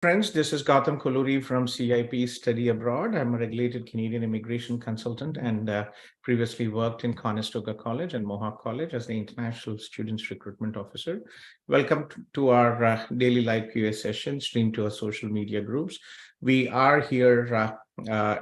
Friends, this is Gautham Kolluri from CIP Study Abroad. I'm a regulated Canadian immigration consultant and previously worked in Conestoga College and Mohawk College as the International Students Recruitment Officer. Welcome to our daily live QA session streamed to our social media groups. We are here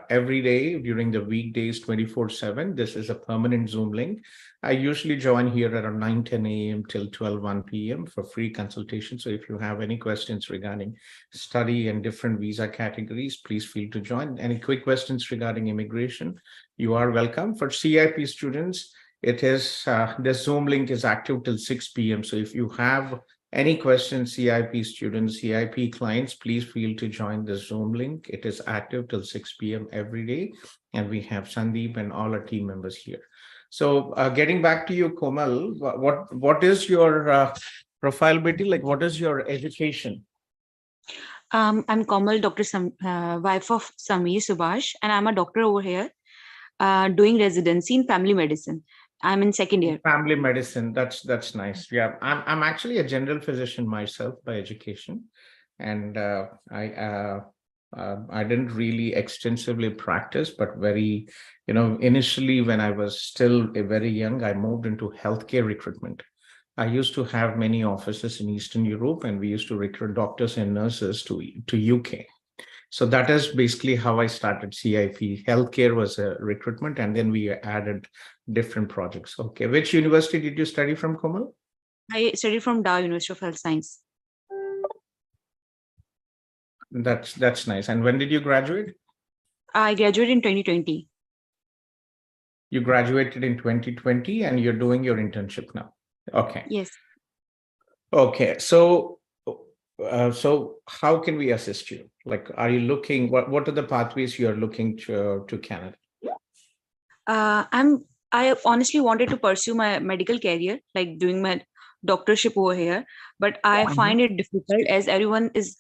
every day during the weekdays 24/7. This is a permanent Zoom link. I usually join here around 9:10 a.m. till 12:01 p.m. for free consultation. So if you have any questions regarding study and different visa categories, please feel to join. Any quick questions regarding immigration, you are welcome. For CIP students, it is the Zoom link is active till 6 p.m. So if you have any questions, CIP students, CIP clients, please feel to join the Zoom link. It is active till 6 p.m. every day. And we have Sandeep and all our team members here. So getting back to you, Komal, what is your profile, Betty? Like, what is your education? I'm Komal, wife of Sameer Subhash, and I'm a doctor over here doing residency in family medicine. I'm in second year. Family medicine, that's nice. Yeah, I'm actually a general physician myself by education, and I didn't really extensively practice, but initially when I was still very young, I moved into healthcare recruitment. I used to have many offices in Eastern Europe, and we used to recruit doctors and nurses to UK. So that is basically how I started CIP. Healthcare was a recruitment, and then we added different projects. Okay, which university did you study from, Komal? I studied from Dow University of Health Science. That's nice. And when did you graduate? I graduated in 2020. You graduated in 2020, and you're doing your internship now. Okay. Yes. Okay. So how can we assist you? Like, are you looking? What are the pathways you are looking to Canada? I honestly wanted to pursue my medical career, like doing my doctorship over here, but I find it difficult as everyone is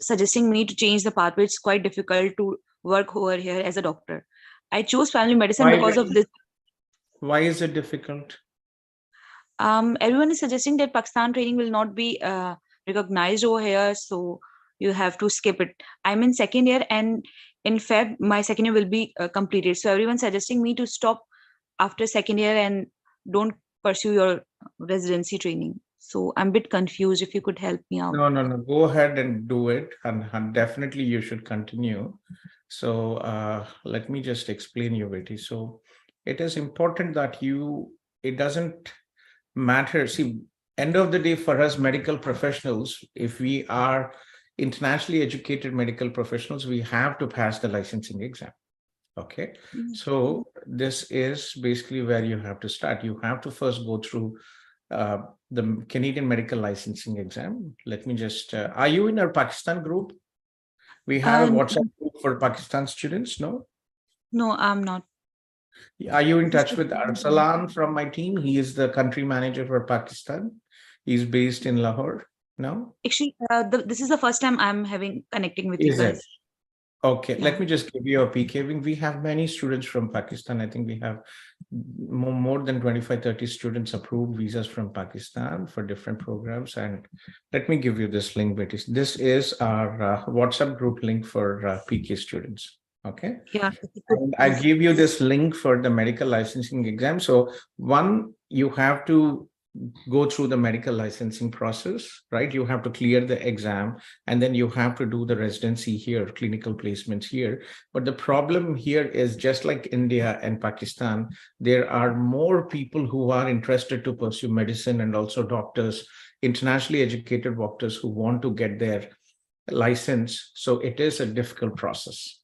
suggesting me to change the pathway. It's quite difficult to work over here as a doctor. I chose family medicine because of this. Why is it difficult? Everyone is suggesting that Pakistan training will not be recognized over here, so you have to skip it. I'm in second year, and in Feb, my second year will be completed. So everyone's suggesting me to stop after second year and don't pursue your residency training. So I'm a bit confused. If you could help me out. No. Go ahead and do it, and definitely you should continue. So let me just explain you, Betty. So it is important that it doesn't matter. See, end of the day for us medical professionals, if we are internationally educated medical professionals, we have to pass the licensing exam. Okay. So this is basically where you have to start. You have to first go through the Canadian medical licensing exam. Let me just, are you in our Pakistan group? We have a WhatsApp group for Pakistan students, no? No, I'm not. Are you in touch with Arsalan from my team? He is the country manager for Pakistan. He's based in Lahore. No? Actually, this is the first time I'm connecting with you guys. Okay, let me just give you a peek. We have many students from Pakistan. I think we have more than 25-30 students approved visas from Pakistan for different programs. And let me give you this link, Betty. This is our WhatsApp group link for PK students. Okay. Yeah. And I give you this link for the medical licensing exam. So one, you have to go through the medical licensing process, right? You have to clear the exam, and then you have to do the residency here, clinical placements here. But the problem here is, just like India and Pakistan, there are more people who are interested to pursue medicine, and also doctors, internationally educated doctors who want to get their license. So it is a difficult process.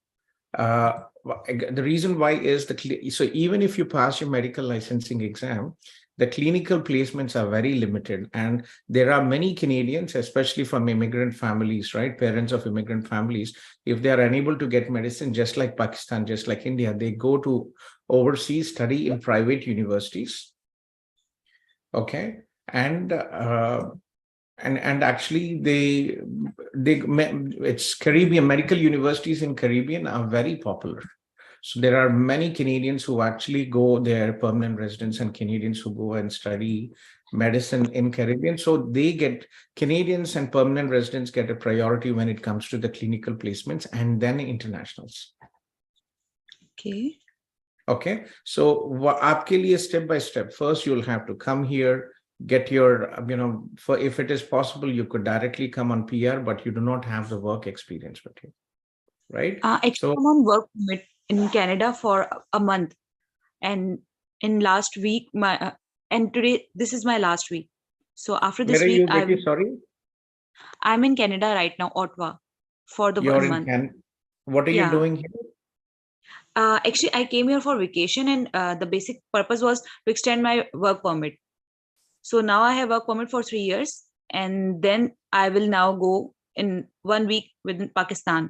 The reason why is so even if you pass your medical licensing exam, the clinical placements are very limited, and there are many Canadians, especially from immigrant families, right? Parents of immigrant families, if they are unable to get medicine, just like Pakistan, just like India, they go to overseas study in private universities. Okay, and actually it's Caribbean medical universities in Caribbean are very popular. So there are many Canadians who actually go there, permanent residents, and Canadians who go and study medicine in Caribbean. So they get, Canadians and permanent residents get a priority when it comes to the clinical placements, and then internationals. Okay. Okay. So आपके लिए step by step, first you'll have to come here, get your, for if it is possible, you could directly come on PR, but you do not have the work experience with you, right? Actually, So I'm on work permit in Canada for a month, and in last week, and today this is my last week. So after this where are week, you, Betty? Sorry, I'm in Canada right now, Ottawa, for the you're 1 in month. Can. What are you Yeah. doing here? Actually, I came here for vacation, and the basic purpose was to extend my work permit. So now I have work permit for 3 years, and then I will now go in 1 week within Pakistan.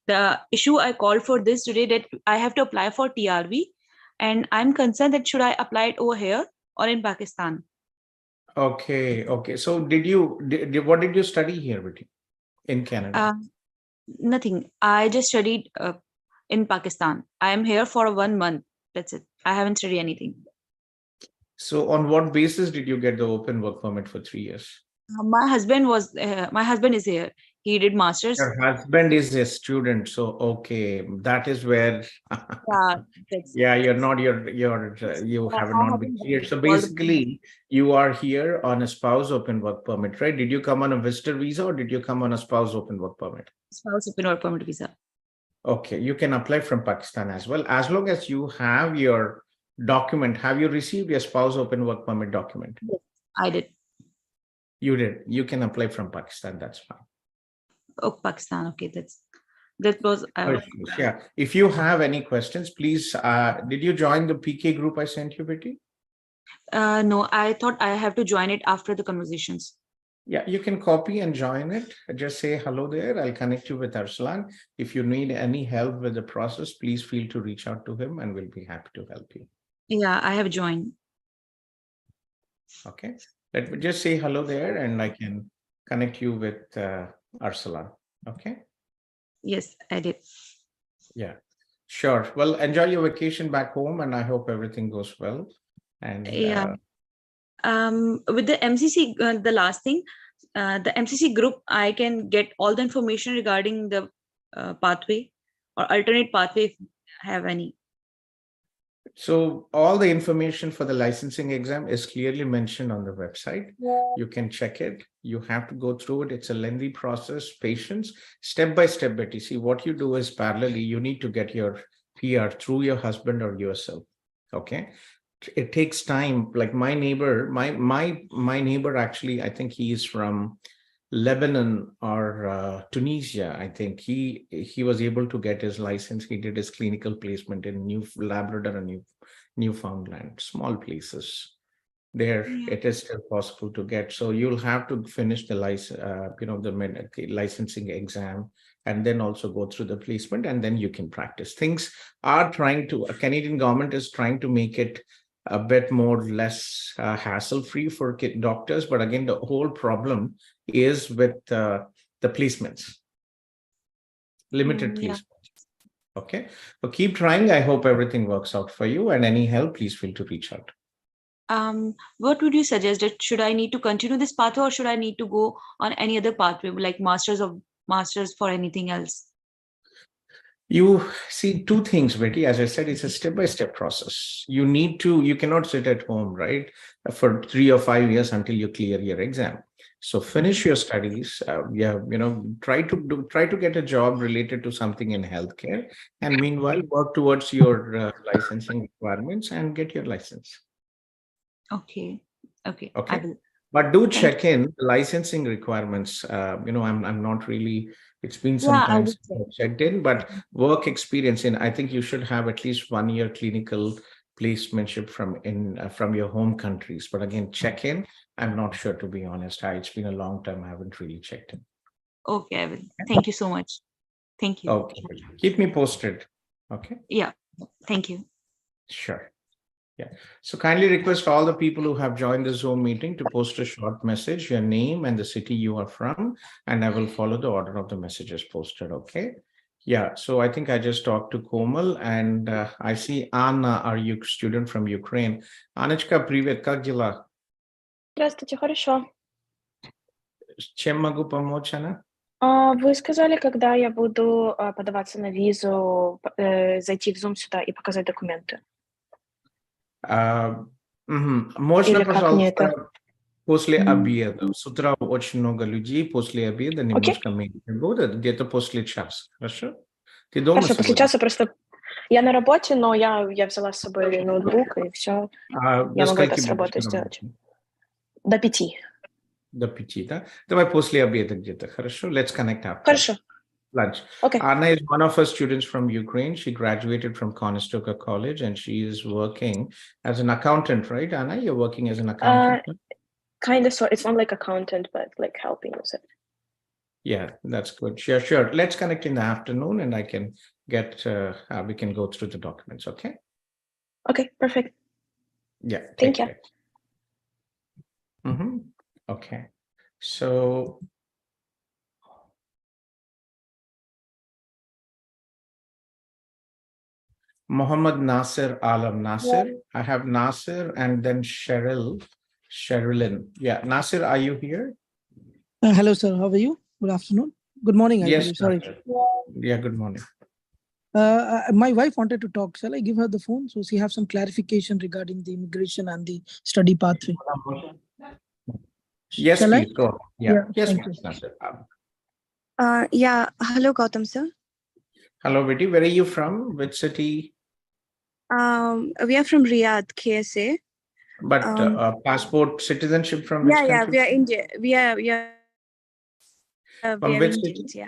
The issue I called for this today, that I have to apply for TRV, and I'm concerned that should I apply it over here or in Pakistan? Okay, okay. So what did you study here, Betty, in Canada? Nothing. I just studied in Pakistan. I am here for 1 month. That's it. I haven't studied anything. So on what basis did you get the open work permit for 3 years? My husband is here. He did masters. Your husband is a student, so okay, that is where. Yeah, that's Yeah, you have I not been haven't here. done So all the basically, you are here on a spouse open work permit, right? Did you come on a visitor visa or did you come on a spouse open work permit? spouse open work permit visa. Okay, you can apply from Pakistan as well, as long as you have your document. Have you received your spouse open work permit document? Yes, I did. You did. You can apply from Pakistan. That's fine. Oh, Pakistan. Okay, that was. Yeah. If you have any questions, please. Did you join the PK group I sent you, Betty? No, I thought I have to join it after the conversations. Yeah, you can copy and join it. Just say hello there. I'll connect you with Arslan. If you need any help with the process, please feel to reach out to him and we'll be happy to help you. Yeah, I have joined. Okay. Let me just say hello there and I can connect you with Arslan. Okay. Yes, I did. Yeah, sure. Well, enjoy your vacation back home and I hope everything goes well. And Yeah. With the MCC, the last thing, the MCC group, I can get all the information regarding the pathway or alternate pathway if I have any. so all the information for the licensing exam is clearly mentioned on the website. You can check it. You have to go through it. It's a lengthy process, patience, step by step, Betty. See, what you do is parallelly, you need to get your PR through your husband or yourself. Okay. It takes time. Like my neighbor, my neighbor, actually, I think he is from Lebanon or Tunisia. I think he was able to get his license. He did his clinical placement in New Labrador and Newfoundland, small places. There, it is still possible to get. So you'll have to finish the licensing exam, and then also go through the placement, and then you can practice. Things are Canadian government is trying to make it a bit more less hassle-free for doctors. But again, the whole problem is with the placements, limited placements. Okay, so keep trying. I hope everything works out for you, and any help, please feel to reach out. What would you suggest? That should I need to continue this pathway or should I need to go on any other pathway, like masters for anything else? You see two things, Betty. As I said, it's a step-by-step process. You cannot sit at home, right, for 3 or 5 years until you clear your exam. So finish your studies. Try to get a job related to something in healthcare, and meanwhile work towards your licensing requirements and get your license. Okay. Okay. Okay. I will. But do check in the licensing requirements. I'm not really. It's been some time since I checked in, but work experience I think you should have at least 1 year clinical placementship from your home countries. But again, check in. I'm not sure, to be honest. It's been a long time. I haven't really checked in. Okay, I will. Thank you so much. Thank you. Okay. Keep me posted. Okay. Yeah. Thank you. Sure. Yeah. So kindly request all the people who have joined the Zoom meeting to post a short message, your name and the city you are from, and I will follow the order of the messages posted. Okay. Yeah. So I think I just talked to Komal, and I see Anna, our student from Ukraine. Anachka, привет, как дела? Здравствуйте, хорошо. Чем могу помочь, Анна? Вы сказали, когда я буду подаваться на визу, зайти в Zoom сюда и показать документы. Можно, Или как мне это? пожалуйста, после обеда. С утра очень много людей, после обеда немножко меньше будет, где-то после часа. Хорошо? Ты дома Хорошо, после сегодня? часа просто... Я на работе, но я взяла с собой ноутбук, и все. Я могу это с работы сделать. До 5. До 5, да? Давай после обеда где-то, хорошо? Let's connect after Хорошо. lunch. Okay. Anna is one of our students from Ukraine. She graduated from Conestoga College and she is working as an accountant, right, Anna? You're working as an accountant? Kind of, so it's not like accountant, but like helping with it. Yeah, that's good. Sure. Let's connect in the afternoon and I can get, we can go through the documents, okay? Okay, perfect. Yeah, Thank take care. Okay, so Mohammed Nasir Alam Nasir. I have Nasir and then Sherilyn. Yeah, Nasir, are you here? Hello, sir. How are you? Good afternoon. Good morning. Yes, Sorry. Yeah, good morning. My wife wanted to talk. Shall I give her the phone so she have some clarification regarding the immigration and the study pathway? Yes, Shall please I? go. Yeah. Yes, thank please, Nasir. Yeah. Hello, Gautham, sir. Hello, Betty. Where are you from? Which city? We are from Riyadh, KSA. But passport citizenship from which country? We are India. We are From which Indians, city?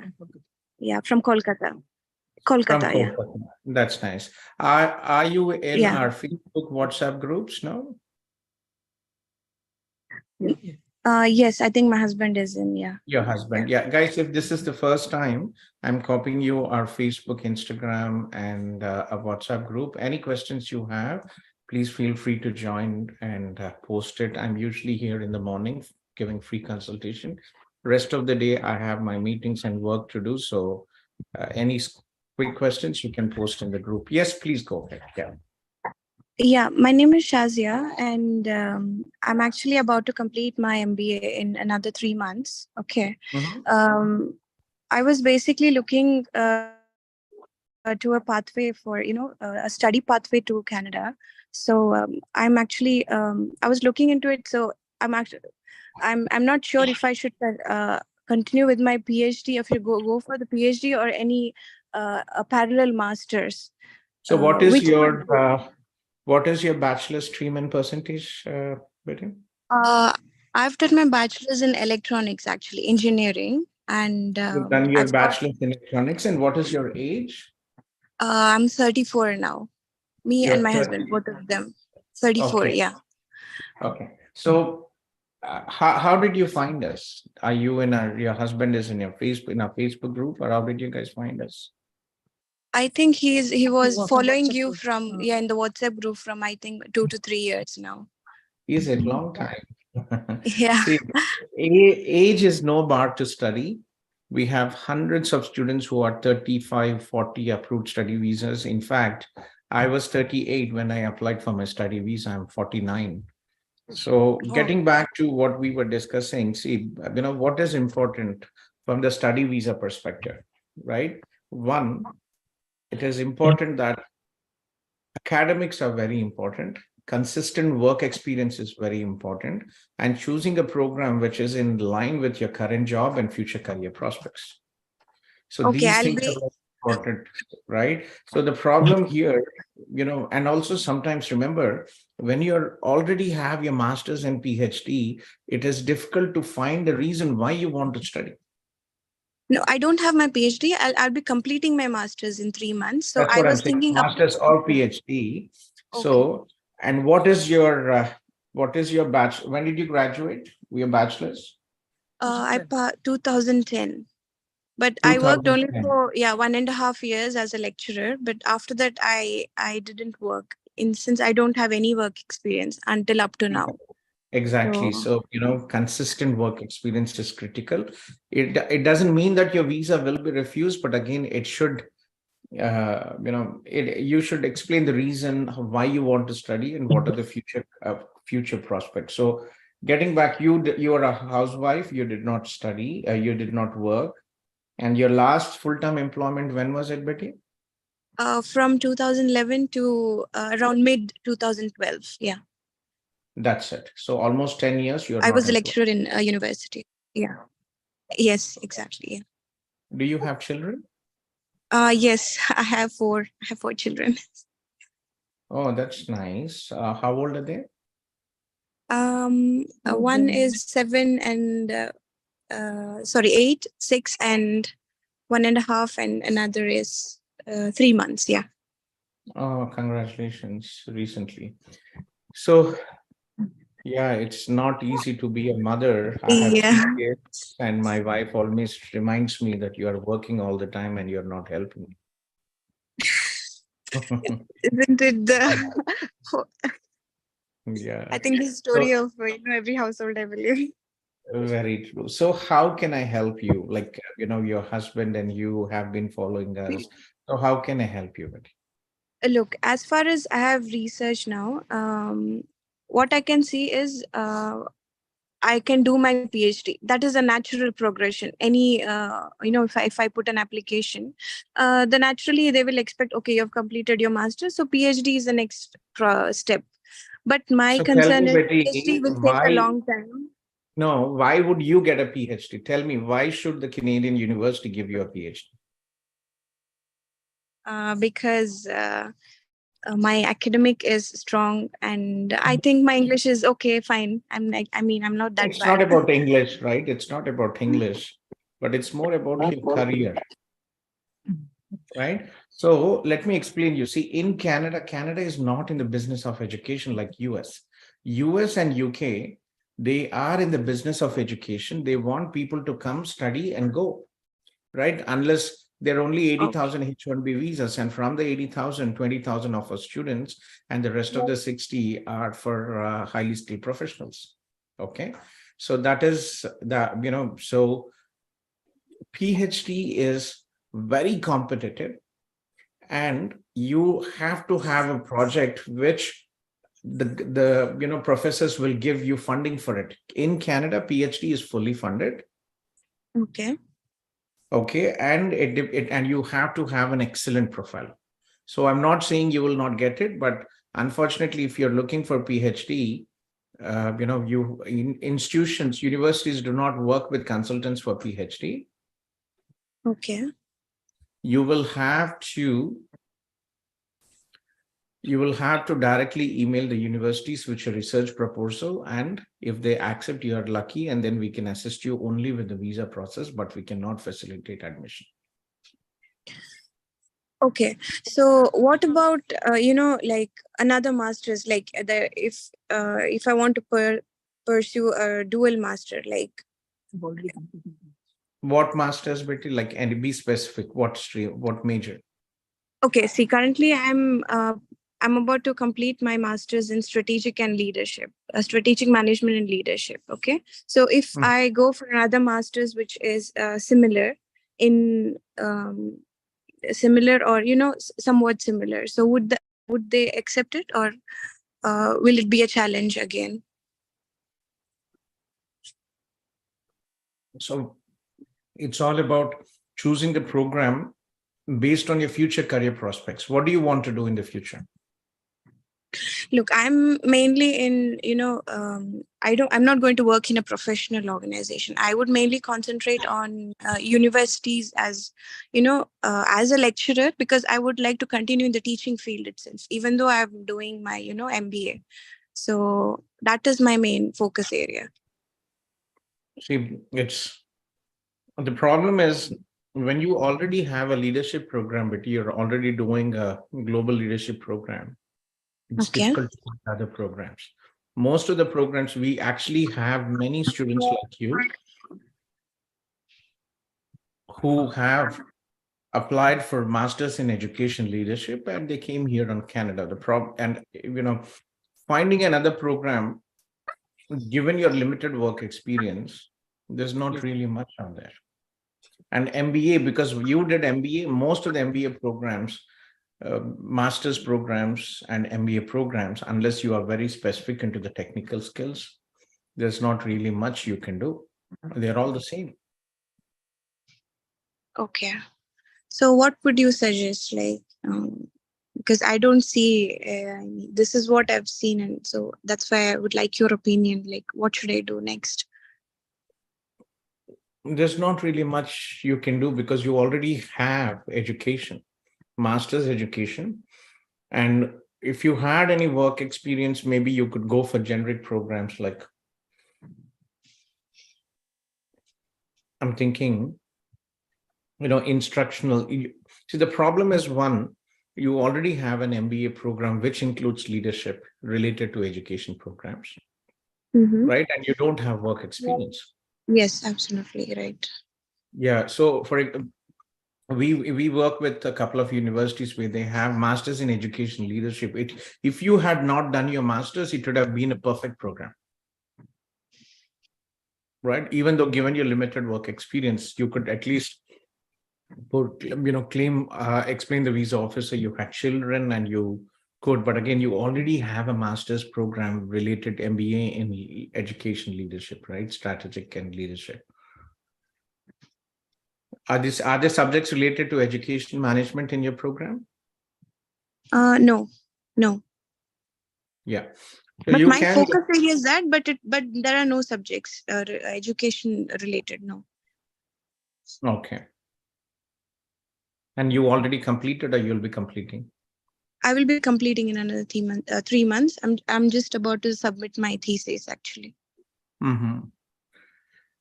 Yeah, from Kolkata. From Kolkata, yeah. Kolkata. That's nice. Are you in Yeah. our Facebook, WhatsApp groups? No? Yes, I think my husband is in, yeah. Your husband. Yeah. Guys, if this is the first time, I'm copying you our Facebook, Instagram, and a WhatsApp group. Any questions you have, please feel free to join and post it. I'm usually here in the morning giving free consultation. Rest of the day, I have my meetings and work to do. So any quick questions you can post in the group. Yes, please go ahead. Yeah. Yeah, my name is Shazia, and I'm actually about to complete my MBA in another 3 months. Okay. I was basically looking to a pathway for, a study pathway to Canada. So I'm actually, I was looking into it. So I'm not sure if I should continue with my PhD, if you go for the PhD or any a parallel master's. So what is your bachelor's stream and percentage, Betty? I've done my bachelor's in electronics, actually, engineering. And you've done your bachelor's in electronics. And what is your age? I'm 34 now. Me and my husband, both of them. 34, okay. Yeah. Okay. So how did you find us? Are you in your husband is in our Facebook group, or how did you guys find us? I think he was following you from in the WhatsApp group from I think 2 to 3 years now. Is it long time? Yeah. See, age is no bar to study. We have hundreds of students who are 35, 40 approved study visas. In fact, I was 38 when I applied for my study visa. I'm 49. So getting back to what we were discussing, see, what is important from the study visa perspective, right? One, it is important that academics are very important. Consistent work experience is very important, and choosing a program which is in line with your current job and future career prospects. So these things are important, right? So the problem here, and also sometimes remember, when you're already have your master's and PhD, it is difficult to find a reason why you want to study. No, I don't have my PhD. I'll be completing my master's in 3 months. So That's what I'm thinking, master's or PhD. Okay. So, and what is your bachelor? When did you graduate? Your bachelor's? 2010. But 2010. I worked only for 1.5 years as a lecturer. But after that, I didn't work since I don't have any work experience until up to now. Exactly. So, consistent work experience is critical. It doesn't mean that your visa will be refused, but again, it should, you should explain the reason why you want to study and what are the future prospects. So getting back, you are a housewife, you did not study, you did not work. And your last full-time employment, when was it, Betty? From 2011 to around mid 2012. Yeah. That's it. So almost 10 years you're I not was a employed. lecturer in a university. Yeah. Yes, exactly. Yeah. Do you have children? Yes, I have four children. Oh, that's nice. How old are they? One is 7 and 8, 6 and 1.5, and another is 3 months. Yeah. Oh, congratulations recently. So, yeah, it's not easy to be a mother. I have 3 kids, and my wife always reminds me that you are working all the time and you're not helping me. Isn't it the? Yeah. I think the story of every household, I believe. Very true. So how can I help you? Like, your husband and you have been following us. So how can I help you? Look, as far as I have researched now, what I can see is I can do my PhD. That is a natural progression. Any, if I put an application, then naturally they will expect, okay, you've completed your master's, so PhD is the next step. But my concern is PhD will take a long time. No, why would you get a PhD? Tell me, why should the Canadian university give you a PhD? Because my academic is strong, and I think my English is okay, fine. I'm not that bad. It's not about English, right? It's not about English, but it's more about your career, right? So let me explain you. See, in Canada is not in the business of education like US. US and UK, they are in the business of education. They want people to come study and go, right? Unless there are only 80,000 H-1B visas, and from the 80,000, 20,000 of our students, and the rest of the 60 are for highly skilled professionals. Okay, so that is the, so PhD is very competitive, and you have to have a project which the professors will give you funding for it. In Canada, PhD is fully funded. Okay, and and you have to have an excellent profile. So I'm not saying you will not get it, but unfortunately, if you're looking for PhD, institutions, universities do not work with consultants for PhD. Okay. You will have to directly email the universities with a research proposal, and if they accept, you are lucky, and then we can assist you only with the visa process, but we cannot facilitate admission. Okay, so what about like another master's, like if I want to pursue a dual master, like what master's, Betty? Like, and be specific. What stream? What major? Okay, see, currently I'm about to complete my master's in strategic and leadership, strategic management and leadership. Okay, so if I go for another master's which is similar in similar or somewhat similar, so would they accept it, or will it be a challenge again? So it's all about choosing the program based on your future career prospects. What do you want to do in the future? Look, I'm mainly in, I'm not going to work in a professional organization. I would mainly concentrate on universities as, as a lecturer, because I would like to continue in the teaching field itself, even though I'm doing my, MBA. So that is my main focus area. See, the problem is when you already have a leadership program, but you're already doing a global leadership program, it's difficult to find other programs. Most of the programs, we actually have many students like you who have applied for masters in education leadership, and they came here in Canada. Finding another program, given your limited work experience, there's not really much on there. And MBA, because you did MBA, most of the MBA programs, master's programs and MBA programs, unless you are very specific into the technical skills, There's not really much you can do. They're all the same. Okay. So what would you suggest? Like, because I don't see, this is what I've seen. And so that's why I would like your opinion. Like, what should I do next? There's not really much you can do because you already have education, master's education. And if you had any work experience, maybe you could go for generic programs like, I'm thinking, instructional. See, the problem is one, you already have an MBA program which includes leadership related to education programs, right? And you don't have work experience. Yes, absolutely right. Yeah. So we work with a couple of universities where they have masters in education leadership. If you had not done your masters, it would have been a perfect program, right? Even though given your limited work experience, you could at least explain the visa officer you had children and you could, but again, you already have a master's program related MBA in education leadership, right? Strategic and leadership. Are there subjects related to education management in your program? No. Yeah. So but my focus area is that, but there are no subjects education related. No. Okay. And you already completed, or you'll be completing? I will be completing in another 3 months. I'm just about to submit my thesis actually.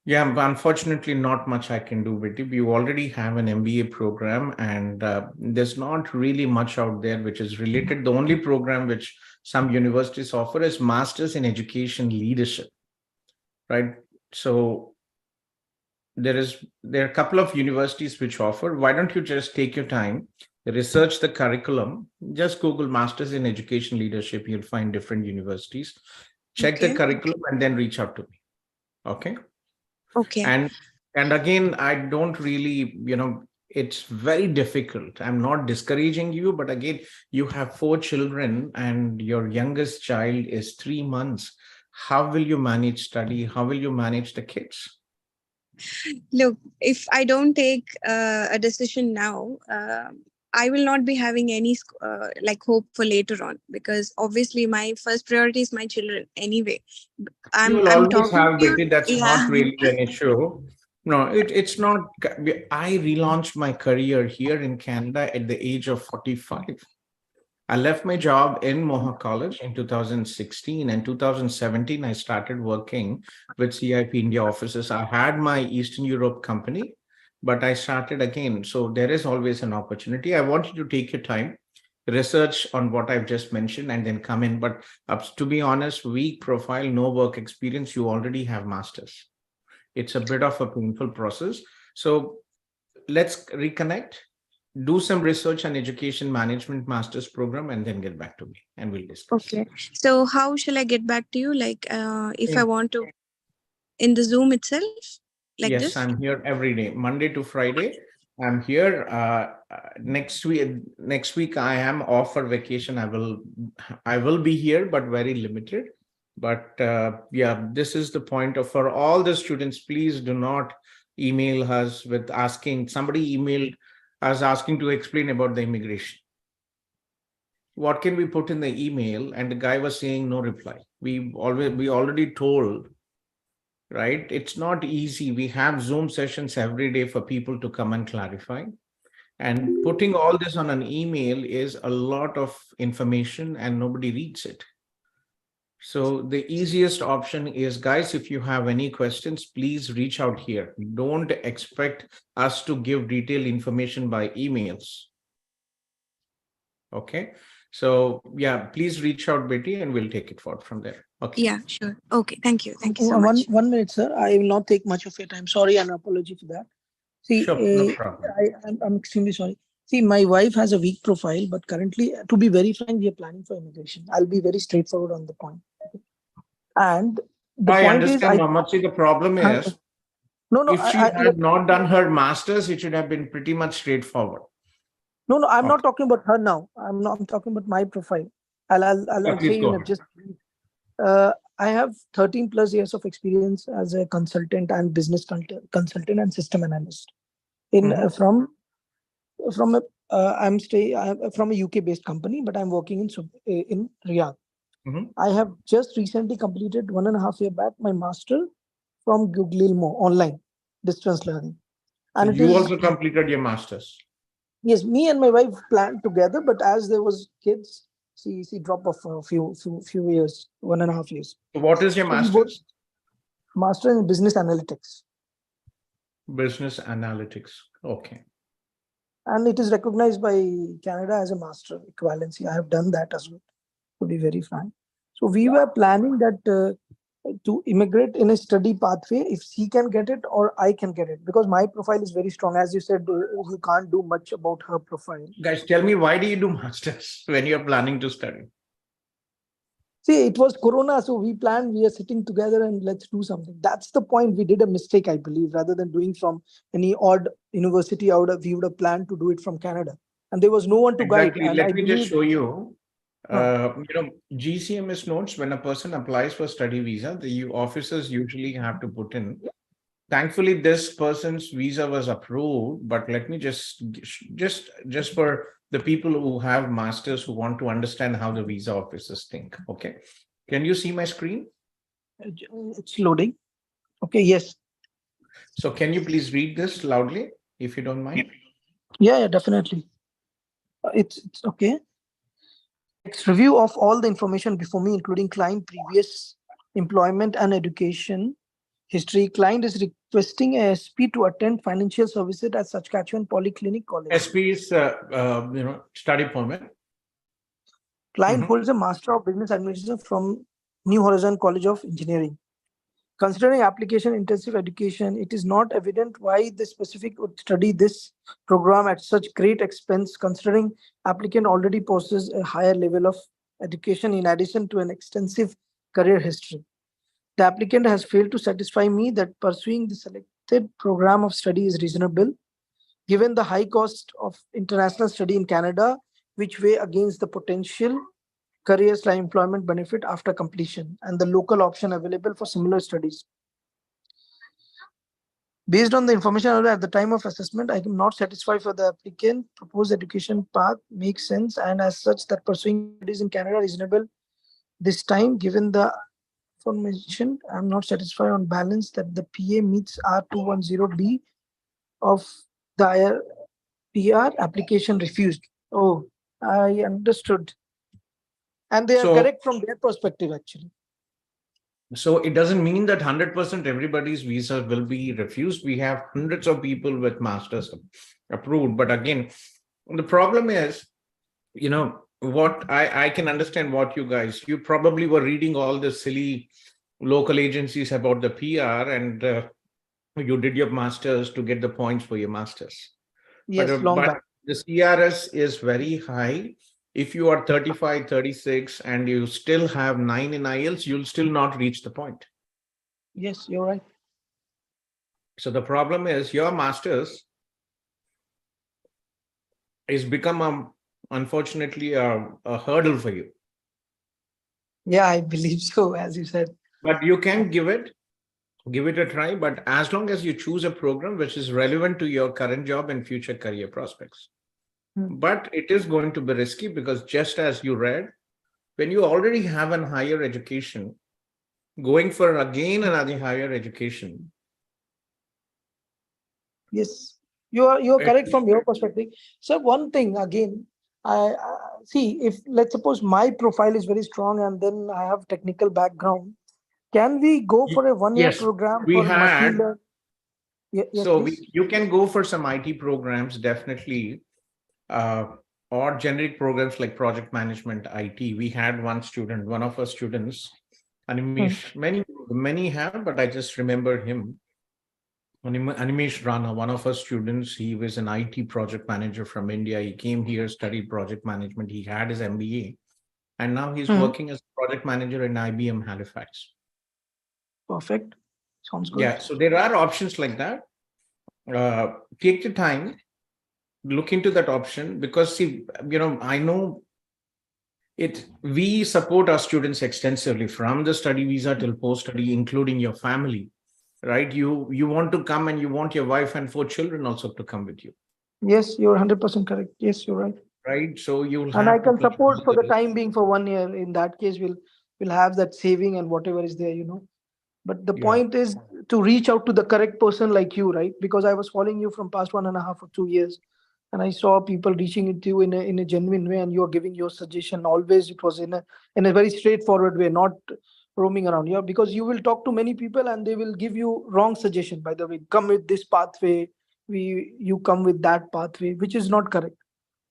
Yeah, but unfortunately, not much I can do with it. You already have an MBA program, and there's not really much out there which is related. The only program which some universities offer is Masters in Education Leadership, right? So there are a couple of universities which offer. Why don't you just take your time, research the curriculum, just Google Masters in Education Leadership. You'll find different universities. Check the curriculum and then reach out to me. Okay. Okay. And again, I don't really, it's very difficult. I'm not discouraging you, but again, you have 4 children and your youngest child is 3 months. How will you manage study? How will you manage the kids? Look, if I don't take a decision now, I will not be having any hope for later on, because obviously my first priority is my children anyway. You will always have, Betty, that's not really an issue. No, it's not. I relaunched my career here in Canada at the age of 45. I left my job in Mohawk College in 2016, and 2017, I started working with CIP India offices. I had my Eastern Europe company, but I started again. So there is always an opportunity. I want you to take your time, research on what I've just mentioned, and then come in. But to be honest, weak profile, no work experience, you already have masters. It's a bit of a painful process. So let's reconnect. Do some research on education management master's program and then get back to me and we'll discuss. Okay. So how shall I get back to you? Like if I want to in the Zoom itself? Yes, this? I'm here every day, Monday to Friday. I'm here. Next week I am off for vacation. I will be here, but very limited. But yeah, this is the point of, for all the students, please do not email us with asking. Somebody emailed us asking to explain about the immigration. What can we put in the email? And the guy was saying no reply. We already told, right? It's not easy. We have Zoom sessions every day for people to come and clarify. And putting all this on an email is a lot of information and nobody reads it. So the easiest option is, guys, if you have any questions, please reach out here. Don't expect us to give detailed information by emails. Okay. So yeah, please reach out, Betty, and we'll take it forward from there. Okay. Yeah, sure. Okay. Thank you. Thank you so much. 1 minute, sir. I will not take much of your time. Sorry and apology for that. See, sure, no problem. I'm extremely sorry. See, my wife has a weak profile, but currently, to be very frank, we are planning for immigration. I'll be very straightforward on the point. And the I point understand, is, Mohammed. See, the problem is, if she had not done her master's, it should have been pretty much straightforward. No, I'm not talking about her now. I'm talking about my profile. I'll say you just. I have 13 plus years of experience as a consultant and business consultant and system analyst in from a I'm from a UK based company, but I'm working in Riyadh. I have just recently completed 1.5 years back my master from Guglielmo online distance learning. And so you also completed your masters? Yes, me and my wife planned together, but as there was kids, she dropped off for a few years, 1.5 years. So what is your master's? Master in business analytics. Business analytics. Okay. And it is recognized by Canada as a master equivalency. I have done that as well, to be very frank. So we were planning that to immigrate in a study pathway, if she can get it or I can get it, because my profile is very strong. As you said, you can't do much about her profile. Guys, tell me, why do you do masters when you're planning to study? See, it was Corona, so we planned, we are sitting together and let's do something. That's the point. We did a mistake, I believe, rather than doing from any odd university out of, we would have planned to do it from Canada. And there was no one to guide. And Let me just show you. GCMS notes, when a person applies for study visa, the officers usually have to put in. Thankfully, this person's visa was approved, but let me just for the people who have masters who want to understand how the visa officers think. Okay. Can you see my screen? It's loading. Okay. Yes. So can you please read this loudly, if you don't mind? Yeah, definitely. It's okay. It's review of all the information before me, including client previous employment and education history. Client is requesting a SP to attend financial services at Saskatchewan Polyclinic College. SP is, study permit. Client holds a Master of Business Administration from New Horizon College of Engineering. Considering application intensive education, it is not evident why the specific would study this program at such great expense, considering applicant already possesses a higher level of education in addition to an extensive career history. The applicant has failed to satisfy me that pursuing the selected program of study is reasonable, given the high cost of international study in Canada, which weigh against the potential career/employment benefit after completion and the local option available for similar studies. Based on the information available at the time of assessment, I am not satisfied for the applicant. Proposed education path makes sense, and as such that pursuing studies in Canada is reasonable this time, given the information. I am not satisfied on balance that the PA meets R210B of the PR application refused. Oh, I understood. And they are correct from their perspective, actually. So it doesn't mean that 100% everybody's visa will be refused. We have hundreds of people with masters approved. But again, the problem is, what I can understand what you probably were reading all the silly local agencies about the PR and you did your masters to get the points for your masters. Yes, but the CRS is very high. If you are 35, 36, and you still have 9 in IELTS, you'll still not reach the point. Yes, you're right. So the problem is your master's is become, unfortunately, a hurdle for you. Yeah, I believe so, as you said. But you can give it a try. But as long as you choose a program which is relevant to your current job and future career prospects. But it is going to be risky because just as you read, when you already have a higher education, going for again another higher education. Yes, you're correct from your perspective. So one thing again, I see, if let's suppose my profile is very strong and then I have technical background, can we go for a 1-year program for machine learning? You can go for some IT programs, definitely. Or generic programs like project management, IT. We had one of our students, Animesh, many have, but I just remember him. Animesh Rana, one of our students, he was an IT project manager from India. He came here, studied project management. He had his MBA, and now he's working as a project manager in IBM Halifax. Perfect. Sounds good. Yeah, so there are options like that. Take the time. Look into that option because I know We support our students extensively from the study visa till post-study, including your family, right? You want to come and you want your wife and 4 children also to come with you. Yes, you're 100% correct. Yes, you're right. Right. So you'll And have I can to support for the time being for 1 year. In that case, we'll have that saving and whatever is there, But the point is to reach out to the correct person like you, right? Because I was following you from past 1.5 or 2 years, and I saw people reaching it to you in a genuine way, and you are giving your suggestion. Always it was in a very straightforward way, not roaming around. Yeah, because you will talk to many people and they will give you wrong suggestion. By the way, come with this pathway. You come with that pathway, which is not correct.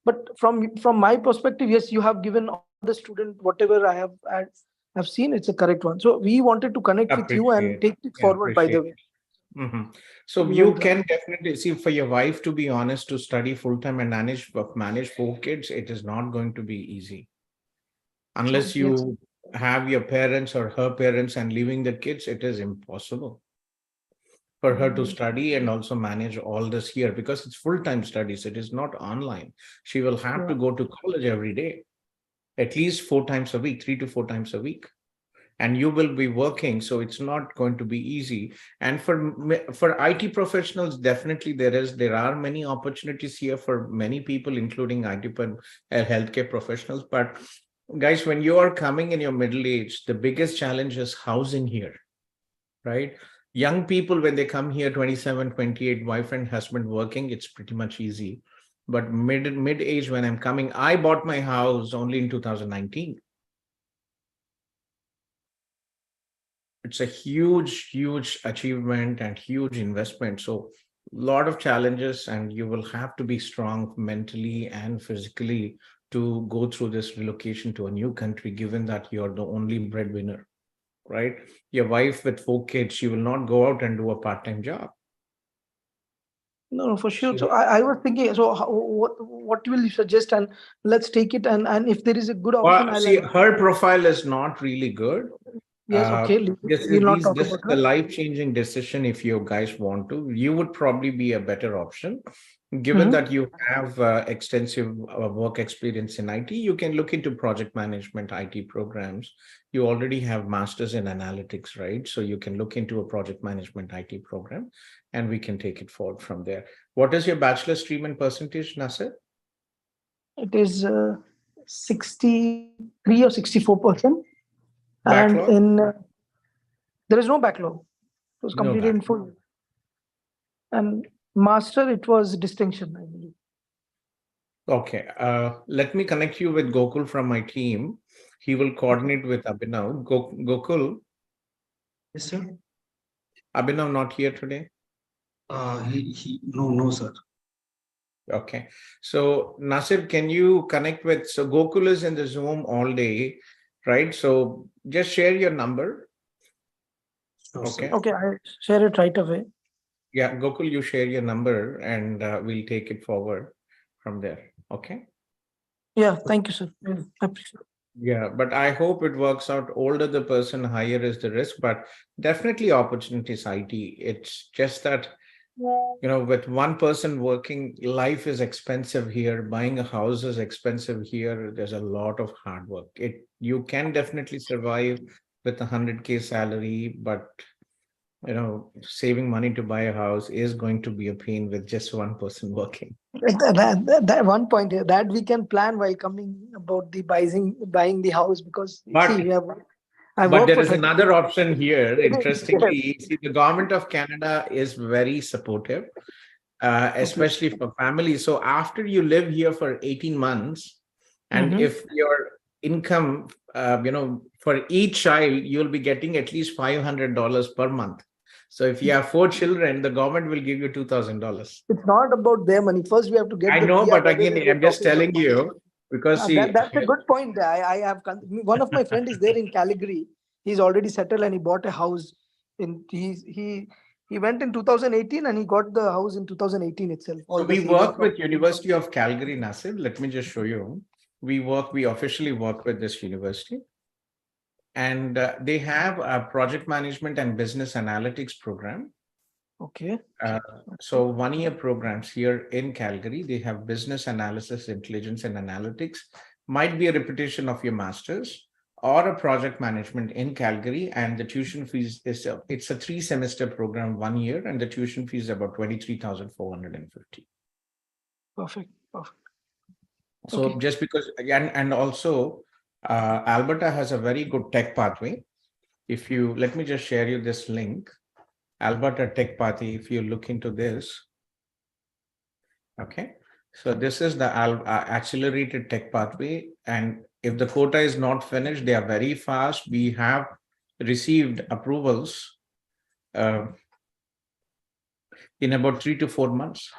But from my perspective, yes, you have given all the student whatever I've seen, it's a correct one. So we wanted to connect with you and take it forward, by the way. So you can definitely see, for your wife, to be honest, to study full-time and manage 4 kids, it is not going to be easy. Unless you have your parents or her parents and leaving the kids, it is impossible for her to study and also manage all this here, because it's full-time studies. It is not online. She will have to go to college every day, at least 4 times a week, 3 to 4 times a week. And you will be working, so it's not going to be easy. And for IT professionals, definitely there are many opportunities here for many people, including IT healthcare professionals. But guys, when you are coming in your middle age, the biggest challenge is housing here, right? Young people, when they come here, 27, 28, wife and husband working, it's pretty much easy. But mid age, when I'm coming, I bought my house only in 2019. It's a huge achievement and huge investment. So a lot of challenges, and you will have to be strong mentally and physically to go through this relocation to a new country, given that you're the only breadwinner, right? Your wife with 4 kids, she will not go out and do a part-time job. No, for sure. So I was thinking, so what will you suggest? And let's take it. And if there is a good option, her profile is not really good. Yes, okay. This is the life-changing decision. If you guys want to, you would probably be a better option. Given that you have extensive work experience in IT, you can look into project management IT programs. You already have masters in analytics, right? So you can look into a project management IT program, and we can take it forward from there. What is your bachelor stream and percentage, Nasir? It is 63 or 64%. Backlog? And there is no backlog. It was completed in full. And master, it was distinction, I believe. Okay. Let me connect you with Gokul from my team. He will coordinate with Abhinav. Gokul? Yes, sir. Abhinav not here today? No, sir. Okay. So Nasir, can you connect with, so Gokul is in the Zoom all day, right? So just share your number. Sure, okay. Okay, I share it right away. Yeah, Gokul, you share your number and we'll take it forward from there. Okay. Yeah, thank you, sir. I appreciate it. Yeah, but I hope it works out. Older the person, higher is the risk, but definitely opportunities IT. It's just that, with one person working, life is expensive here. Buying a house is expensive here. There's a lot of hard work. You can definitely survive with 100K salary, but saving money to buy a house is going to be a pain with just one person working. That one point here that we can plan while coming about the buying the house, because but there is another option here. Interestingly, see, the government of Canada is very supportive, especially for families. So after you live here for 18 months, and if your income, for each child, you'll be getting at least $500 per month. So if you have 4 children, the government will give you $2,000. It's not about their money. First, we have to get. I know, but again, I'm just telling you, because that's a good point. I have one of my friend is there in Calgary. He's already settled and he bought a house. He went in 2018 and he got the house in 2018 itself. So we work with University of Calgary, Nasir. Let me just show you. We officially work with this university. And they have a project management and business analytics program. Okay. So 1-year programs here in Calgary. They have business analysis, intelligence, and analytics. might be a repetition of your master's or a project management in Calgary, and the tuition fees is it's a 3-semester program, 1 year, and the tuition fees is about 23,450. Perfect. Perfect. So Okay. just because, and also Alberta has a very good tech pathway. If you, let me just share you this link, Alberta Tech Pathway. If you look into this, okay. So this is the accelerated tech pathway, and if the quota is not finished, they are very fast. We have received approvals in about 3 to 4 months.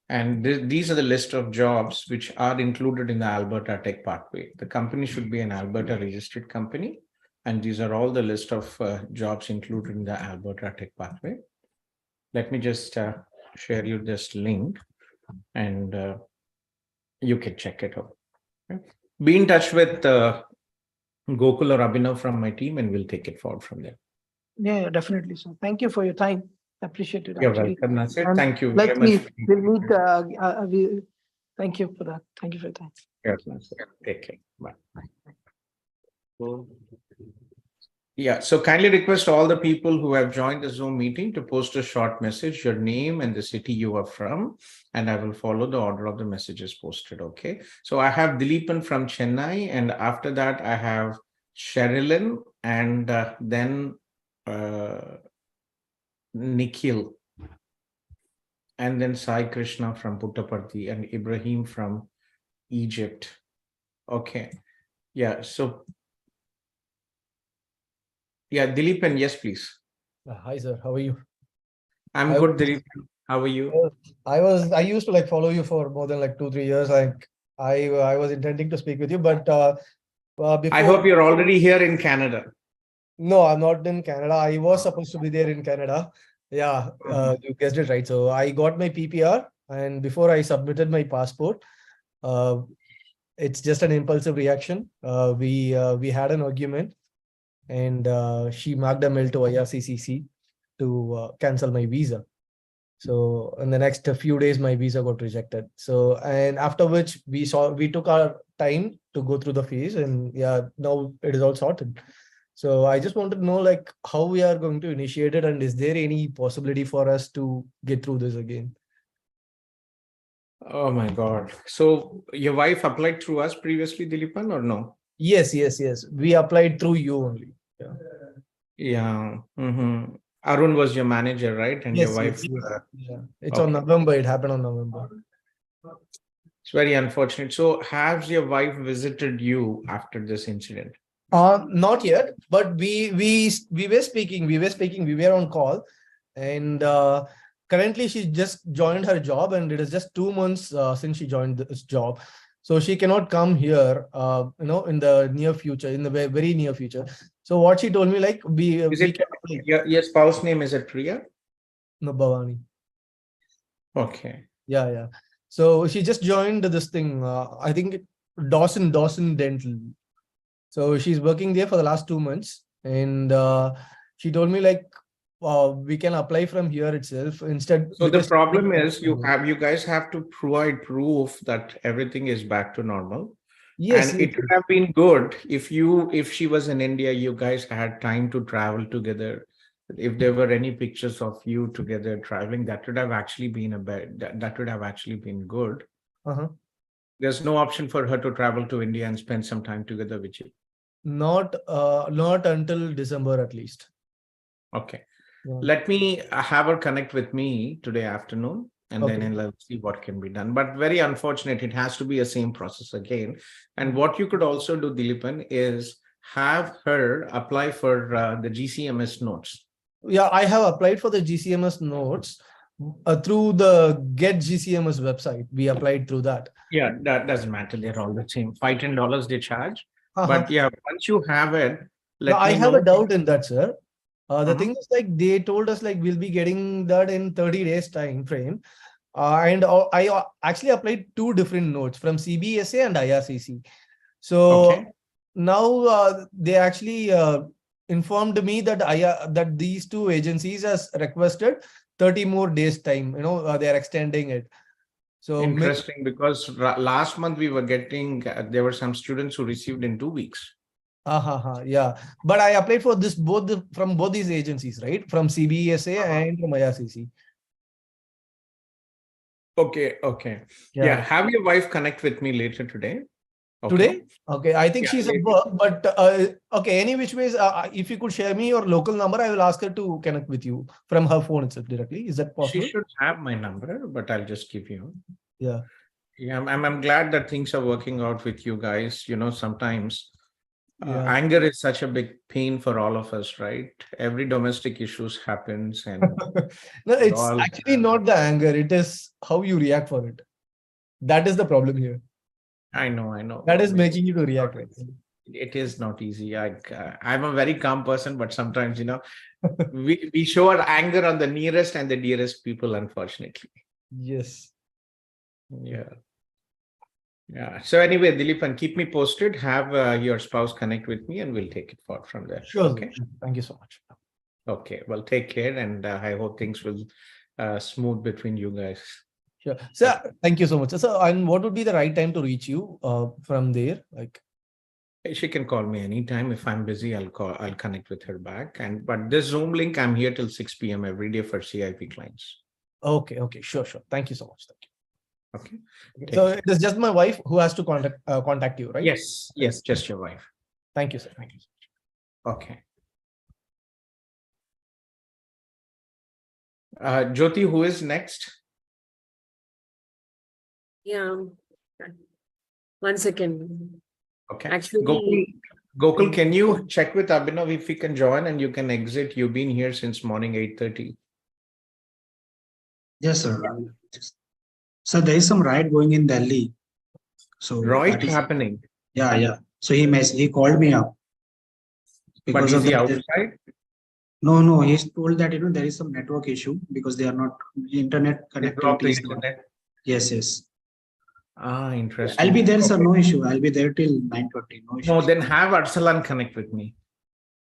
And these are the list of jobs which are included in the Alberta Tech Pathway. The company should be an Alberta registered company. And these are all the list of jobs included in the Alberta Tech Pathway. Let me just share you this link, and you can check it out. Okay. Be in touch with Gokul or Abhinav from my team, and we'll take it forward from there. Yeah, definitely. So thank you for your time. Appreciate it. You're welcome, Nasir. And Thank you let's very meet. much. We'll meet. Thank you for that. Thank you for your time. Yes, Nasir. Take care. Bye. Yeah, so kindly request all the people who have joined the Zoom meeting to post a short message, your name and the city you are from, and I will follow the order of the messages posted, okay? So I have Dileepan from Chennai, and after that I have Sherilyn, and then Nikhil, and then Sai Krishna from Puttaparthi, and Ibrahim from Egypt. Okay, yeah, so yeah, Dileepan, yes, please. Hi, sir. How are you? I'm good, Dileepan. How are you? I used to follow you for more than 2-3 years. I was intending to speak with you, but before, I hope you're already here in Canada. No, I'm not in Canada. I was supposed to be there in Canada. Yeah, you guessed it right. So I got my PPR, and before I submitted my passport, it's just an impulsive reaction. We had an argument, and she marked a mail to IRCC to cancel my visa. So in the next few days, my visa got rejected. So, and after which we took our time to go through the phase, and yeah, now it is all sorted. So I just wanted to know how we are going to initiate it, and is there any possibility for us to get through this again? Oh my God. So your wife applied through us previously, Dileepan, or no? Yes. We applied through you only. Yeah. Yeah. Mm-hmm. Arun was your manager, right? And Yes, your wife. yes. Yeah. It's Okay. on November. It happened on November. It's very unfortunate. So has your wife visited you after this incident? Not yet, but we were speaking. We were on call, and currently she just joined her job, and it is just 2 months since she joined this job. So she cannot come here, in the near future, in the very near future. So what she told me, Your spouse name, is it Priya? No, Bhavani. Okay. Yeah. So she just joined this thing. I think Dawson Dental. So she's working there for the last 2 months, and she told me we can apply from here itself instead. So the problem is you guys have to provide proof that everything is back to normal. Yes, and it would have been good if she was in India, you guys had time to travel together. If there were any pictures of you together traveling, that would have actually been good. There's no option for her to travel to India and spend some time together with you. Not until December at least. Okay. Yeah. Let me have her connect with me today afternoon, and then let's see what can be done. But very unfortunate, it has to be a same process again. And what you could also do, Dileepan, is have her apply for the GCMS notes. Yeah, I have applied for the GCMS notes through the Get GCMS website. We applied through that. Yeah, that doesn't matter. They're all the same. $5-10 they charge. But yeah, once you have it, I have a doubt in that, sir. The thing is, they told us we'll be getting that in 30 days time frame. And I actually applied 2 different notes from CBSA and IRCC. So now they actually informed me that that these 2 agencies has requested 30 more days time. They are extending it. So interesting, because last month we were getting, there were some students who received in 2 weeks. Yeah, but I applied for this from both these agencies, right? From CBSA and from IRCC. Okay. Yeah. Have your wife connect with me later today. Okay. Today? Okay. I think she's at work, but okay. Any which ways, if you could share me your local number, I will ask her to connect with you from her phone itself directly. Is that possible? She should have my number, but I'll just give you. Yeah. I'm glad that things are working out with you guys. Sometimes anger is such a big pain for all of us, right? Every domestic issues happens, and no, it's actually not the anger. It is how you react for it. That is the problem here. I know. That is making you to react. It is not easy. I'm a very calm person, but sometimes, we show our anger on the nearest and the dearest people, unfortunately. Yes. Yeah. So anyway, Dileepan, keep me posted. Have your spouse connect with me, and we'll take it forward from there. Sure. Okay. Thank you so much. Okay. Well, take care, and I hope things will smooth between you guys. Sure. So thank you so much. So, and what would be the right time to reach you from there? She can call me anytime. If I'm busy, I'll connect with her back. But this Zoom link, I'm here till 6 p.m. every day for CIP clients. Okay. Sure. Thank you so much. Thank you. Okay. So it is just my wife who has to contact you, right? Yes, just your wife. Thank you, sir. Thank you. Okay. Jyoti, who is next? Yeah. 1 second. Okay. Actually, Gokul, can you check with Abhinav if he can join, and you can exit? You've been here since morning 8:30. Yes, sir. So there is some riot going in Delhi. So Riot happening. Yeah. So he called me up. But is he outside? No. He's told that there is some network issue because they are not internet connectivity. Yes. Interesting. I'll be there, sir. No issue. I'll be there till 9:30. No issue. No, then have Arsalan connect with me.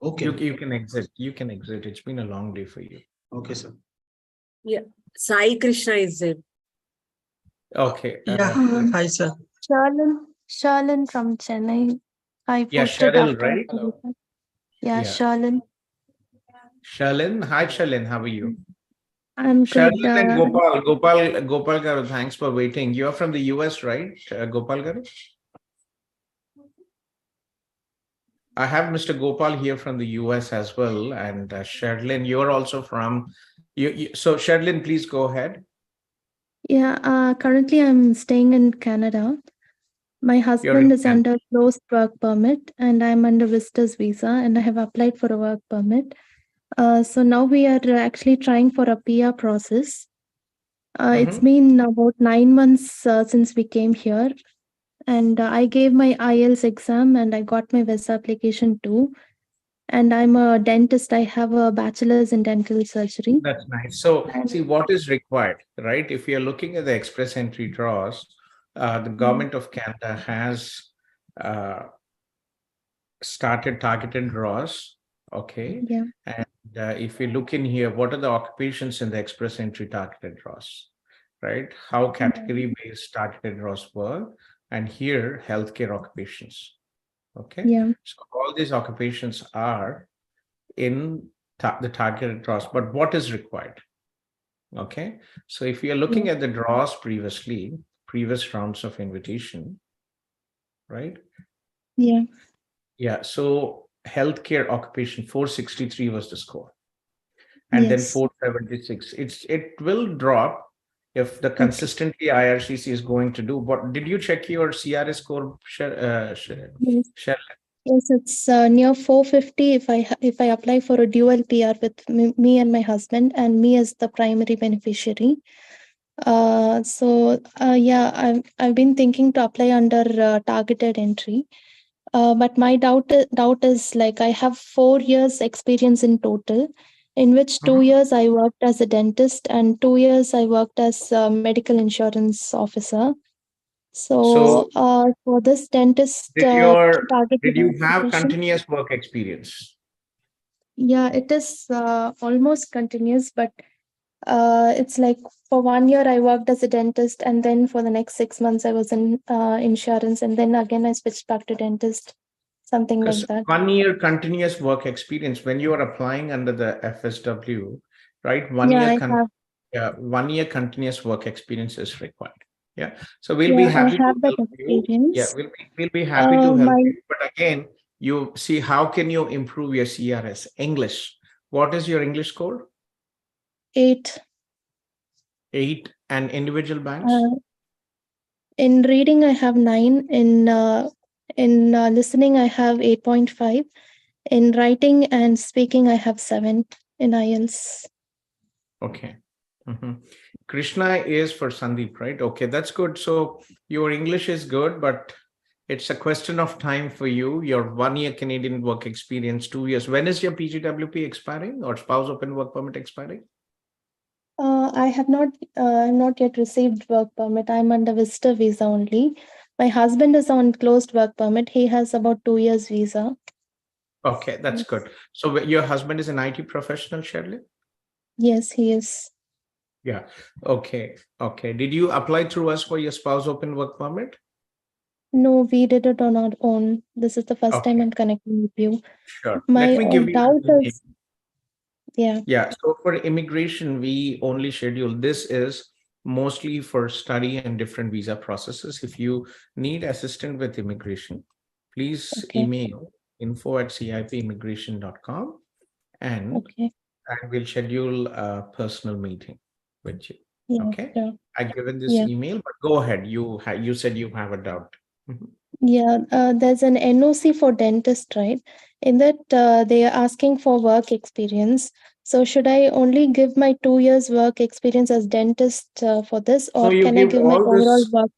Okay. You can exit. It's been a long day for you. Okay, sir. Yeah. Sai Krishna is there. Okay. Hi, sir. Sharlin from Chennai. I posted Cheryl, right? Sharlin. Sharlin. Hi, Sharlin. How are you? I'm good. Sharlin and Gopal Garu, thanks for waiting. You're from the US, right, Gopal Garu? I have Mr. Gopal here from the US as well. And Sharlin, you're also from... So Sharlin, please go ahead. Yeah, currently I'm staying in Canada. My husband is under closed work permit and I'm under visitor's visa and I have applied for a work permit. So now we are actually trying for a PR process. It's been about 9 months since we came here. And I gave my IELTS exam and I got my visa application too. And I'm a dentist. I have a bachelor's in dental surgery. That's nice. So see what is required, right? If you're looking at the express entry draws, the government of Canada has started targeted draws. Okay. Yeah. And if you look in here, what are the occupations in the express entry targeted draws, right? How category based targeted draws were, and here healthcare occupations. Okay. Yeah. So all these occupations are in the targeted draws, but what is required? Okay. So if you are looking at the draws previous rounds of invitation, right? Yeah. Yeah. So healthcare occupation 463 was the score. And then 476. It will drop if the consistently IRCC is going to do. What did you check your CRS score? Yes, it's near 450 if I apply for a dual PR with me and my husband and me as the primary beneficiary. I've been thinking to apply under targeted entry. But my doubt is like I have 4 years experience in total, in which 2 years I worked as a dentist and 2 years I worked as a medical insurance officer. So for this dentist, did you have continuous work experience? Yeah, it is almost continuous, but It's like for 1 year I worked as a dentist, and then for the next 6 months I was in insurance, and then again I switched back to dentist, something like that. 1 year continuous work experience when you are applying under the FSW, right? 1 Yeah, year 1 year continuous work experience is required. Yeah. So we'll be yeah, I happy to have that help you. experience. Yeah, we'll be happy to help My you. But again, you see, how can you improve your CRS? English. What is your English score? 8. 8. And individual banks? In reading, I have 9. In listening, I have 8.5. In writing and speaking, I have 7 in IELTS. Okay. Krishna is for Sandeep, right? Okay, that's good. So your English is good, but it's a question of time for you. Your 1 year Canadian work experience, 2 years. When is your PGWP expiring or spouse open work permit expiring? I have not yet received work permit. I'm under visitor visa only. My husband is on closed work permit. He has about 2 years visa. Okay, that's good. So your husband is an IT professional, Shirley? Yes, he is. Yeah. Okay. Okay. Did you apply through us for your spouse open work permit? No, we did it on our own. This is the first time I'm connecting with you. Sure. My Let me give you doubt is, yeah. Yeah. So for immigration, we only schedule. This is mostly for study and different visa processes. If you need assistance with immigration, please email info@cipimmigration.com and we'll schedule a personal meeting with you. Yeah, okay. sure. I've given this email, but go ahead. You said you have a doubt. Yeah, there's an NOC for dentist, right? In that, they are asking for work experience. So should I only give my 2 years work experience as dentist for this, or you can I give my all overall this- work?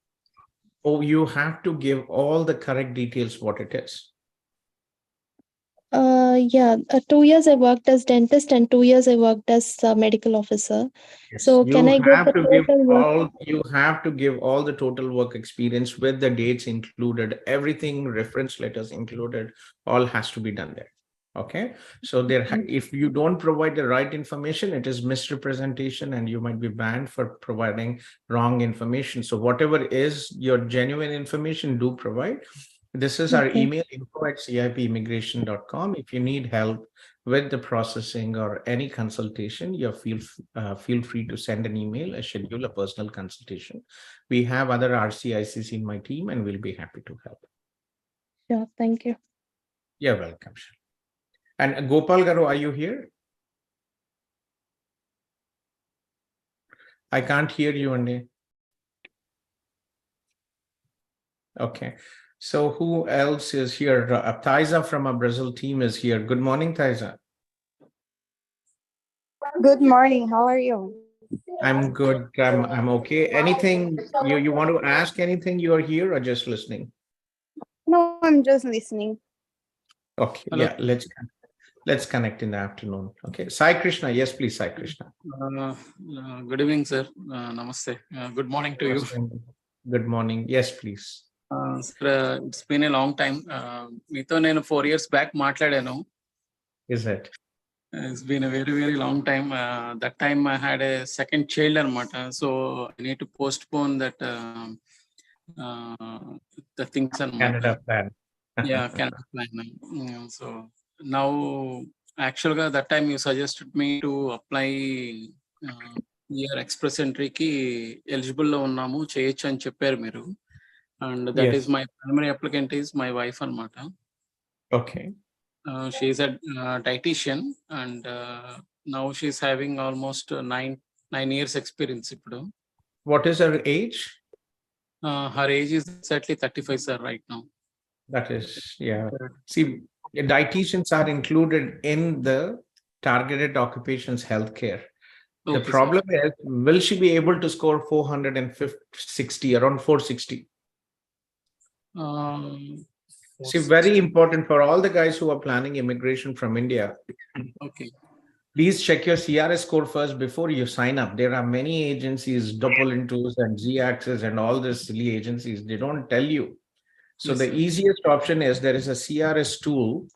Oh, you have to give all the correct details what it is. Yeah, 2 years I worked as dentist and 2 years I worked as medical officer. Yes, So can I give the total work? You have to give all the total work experience with the dates included, everything, reference letters included, all has to be done there. Okay. So if you don't provide the right information, it is misrepresentation and you might be banned for providing wrong information. So whatever is your genuine information, do provide. This is our email, info@cipimmigration.com. If you need help with the processing or any consultation, you feel free to send an email, schedule a personal consultation. We have other RCICs in my team and we'll be happy to help. Sure, thank you. You're welcome. And Gopal Garu, are you here? I can't hear you, Andy. Okay. So who else is here? Thaisa from our Brazil team is here. Good morning, Thaisa. Good morning. How are you? I'm good. I'm okay. Anything you want to ask? Anything? You are here or just listening? No, I'm just listening. Okay. Hello. Yeah. Let's connect in the afternoon. Okay. Sai Krishna. Yes, please, Sai Krishna. Good evening, sir. Namaste. Good morning to you. Good morning. Yes, please. Sir, it's been a long time. Meeto nenu 4 years back maatladanu. Is it? It's been a very, very long time. That time I had a second child anamata, so I need to postpone that the things anamata. Canada plan. Yeah, Canada plan. So now, actually, that time you suggested me to apply year express entry ki eligible lo unnamu cheyochu ani chepparu meeru. And that is my primary applicant is my wife anamata. Okay. She is a dietitian and now she's having almost 9 years experience. What is her age? Her age is exactly 35, sir, right now. That is, yeah. See, dietitians are included in the targeted occupations healthcare. The problem is, will she be able to score 460, around 460? See, very important for all the guys who are planning immigration from India. Okay. Please check your CRS score first before you sign up. There are many agencies, Doppel-Intus and Z-Axis and all these silly agencies. They don't tell you. So the easiest option is there is a CRS tool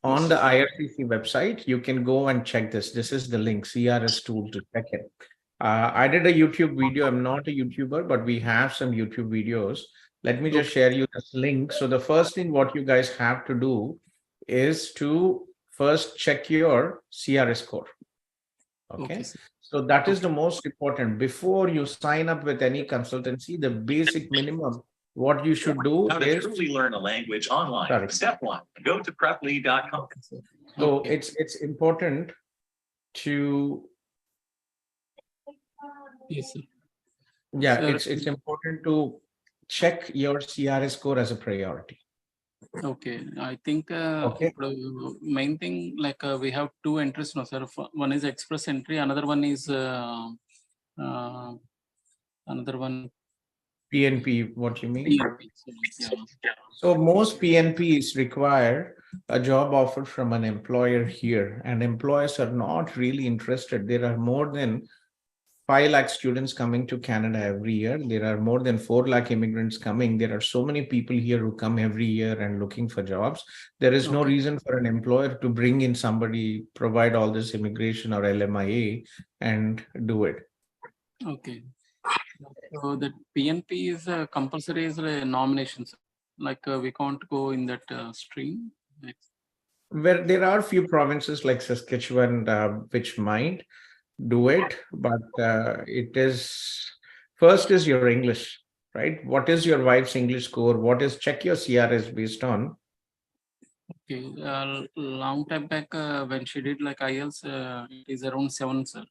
On the IRCC website, you can go and check this. This is the link, CRS tool to check it. I did a YouTube video. I'm not a YouTuber, but we have some YouTube videos. Let me just share you this link. So the first thing what you guys have to do is to first check your CRS score. Okay. So that is the most important. Before you sign up with any consultancy, the basic minimum what you should do How to is truly learn a language online. Sorry. Step 1, go to preply.com. So it's important to yeah, it's important to check your CRS score as a priority. Okay, I think main thing like we have two entries now, sir. One is express entry, another one is another one PNP. What you mean? PNP. So most PNPs require a job offer from an employer here, and employers are not really interested. There are more than 5 lakh students coming to Canada every year. There are more than 4 lakh immigrants coming. There are so many people here who come every year and looking for jobs. There is no reason for an employer to bring in somebody, provide all this immigration or LMIA and do it. Okay. So the PNP is compulsory as a nomination. Like we can't go in that stream. Where there are few provinces like Saskatchewan which might do it, but it is first is your English, right? What is your wife's English score? What is check your CRS based on? Okay, long time back when she did like IELTS, it is around 7, sir.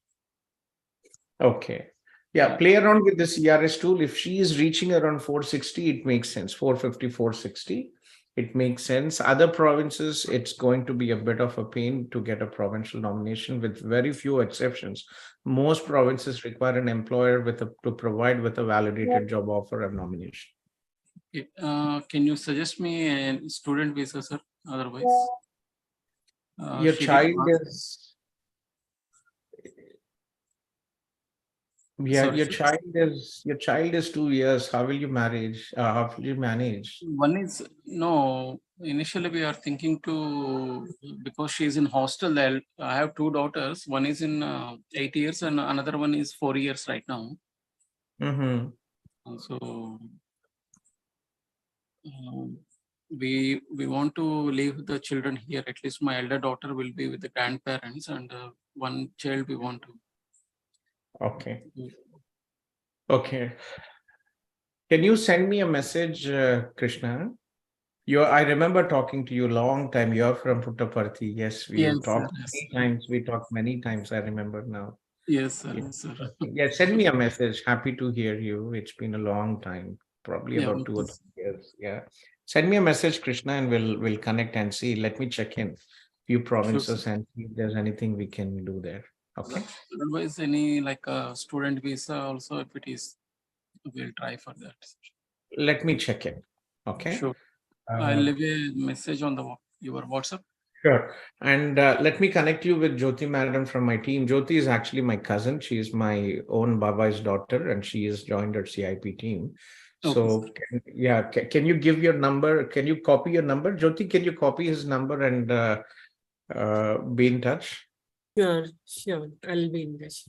Okay. Yeah, play around with the CRS tool. If she is reaching around 460, it makes sense. 450, 460, it makes sense. Other provinces, it's going to be a bit of a pain to get a provincial nomination with very few exceptions. Most provinces require an employer to provide with a validated job offer and nomination. Okay. Can you suggest me a student visa, sir? Otherwise, your child is... Yeah, sorry, your child is 2 years. How will you manage? One is initially we are thinking to, because she's in hostel. I have 2 daughters. One is in 8 years and another one is 4 years right now. So we want to leave the children here. At least my elder daughter will be with the grandparents, and one child we want to. Okay. Okay. Can you send me a message, Krishna? I remember talking to you a long time. You're from Puttaparthi. Yes, we talked many times. We talked many times. I remember now. Yes, sir. Yes, sir. Yeah, send me a message. Happy to hear you. It's been a long time, probably about 2 or 3 years. Yeah. Send me a message, Krishna, and we'll connect and see. Let me check in few provinces and see if there's anything we can do there. Okay. Otherwise, any like a student visa also, if it is, we'll try for that. Let me check it. Okay. Sure. I'll leave a message on your WhatsApp. Sure. And let me connect you with Jyoti madam from my team. Jyoti is actually my cousin. She is my own Baba's daughter, and she has joined our CIP team. So can you give your number? Can you copy your number? Jyoti, can you copy his number and be in touch? Sure. I'll be in touch.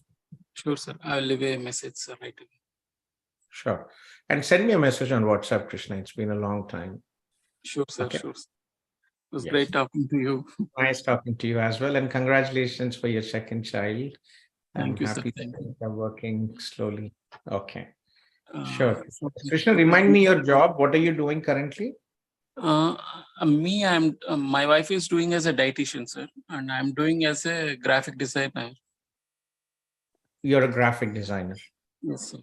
Sure, sir. I'll leave a message right away. Sure. And send me a message on WhatsApp, Krishna. It's been a long time. Sure, sir. Okay. Sure. It was great talking to you. Nice talking to you as well. And congratulations for your second child. Thank you, happy sir. Thank you. You're working slowly. Okay. Sure. Krishna, remind me your job. What are you doing currently? My wife is doing as a dietitian, sir, and I'm doing as a graphic designer. You're a graphic designer. Yes, sir.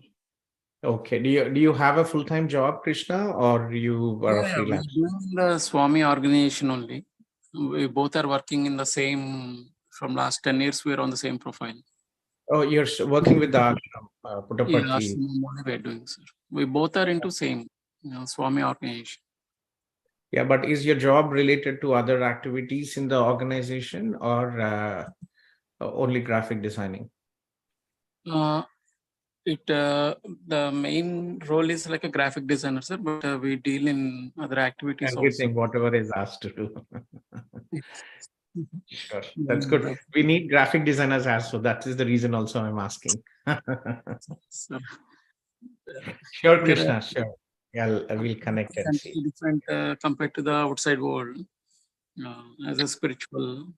Okay. Do you have a full-time job, Krishna, or you are a freelancer? We're doing the Swami organization only. We both are working in the same, from last 10 years, we're on the same profile. Oh, you're working with the Puttaparthi. We're doing, sir. We both are into same Swami organization. Yeah, but is your job related to other activities in the organization or only graphic designing? The main role is like a graphic designer, sir, but we deal in other activities Everything, also. whatever is asked to do. Sure, that's good. We need graphic designers as so that is the reason also I'm asking. Sure, Krishna, sure. Yeah, I will connect and see. Different compared to the outside world as a spiritual.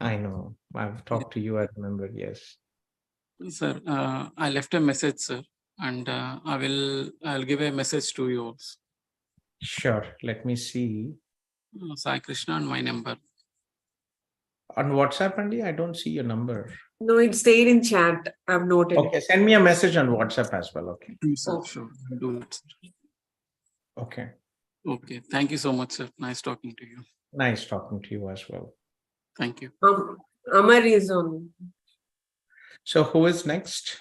I know. I've talked to you, I remember, yes. Sir, I left a message, sir, and I'll give a message to you also. Sure, let me see. Sai Krishna and my number. On WhatsApp, Andy, I don't see your number. No, it stayed in chat. I've noted. Okay, send me a message on WhatsApp as well, okay? Sir, sure, I'll do it, sir. Okay. Okay, thank you so much, sir. Nice talking to you. Nice talking to you as well. Thank you. Amar is on. So who is next?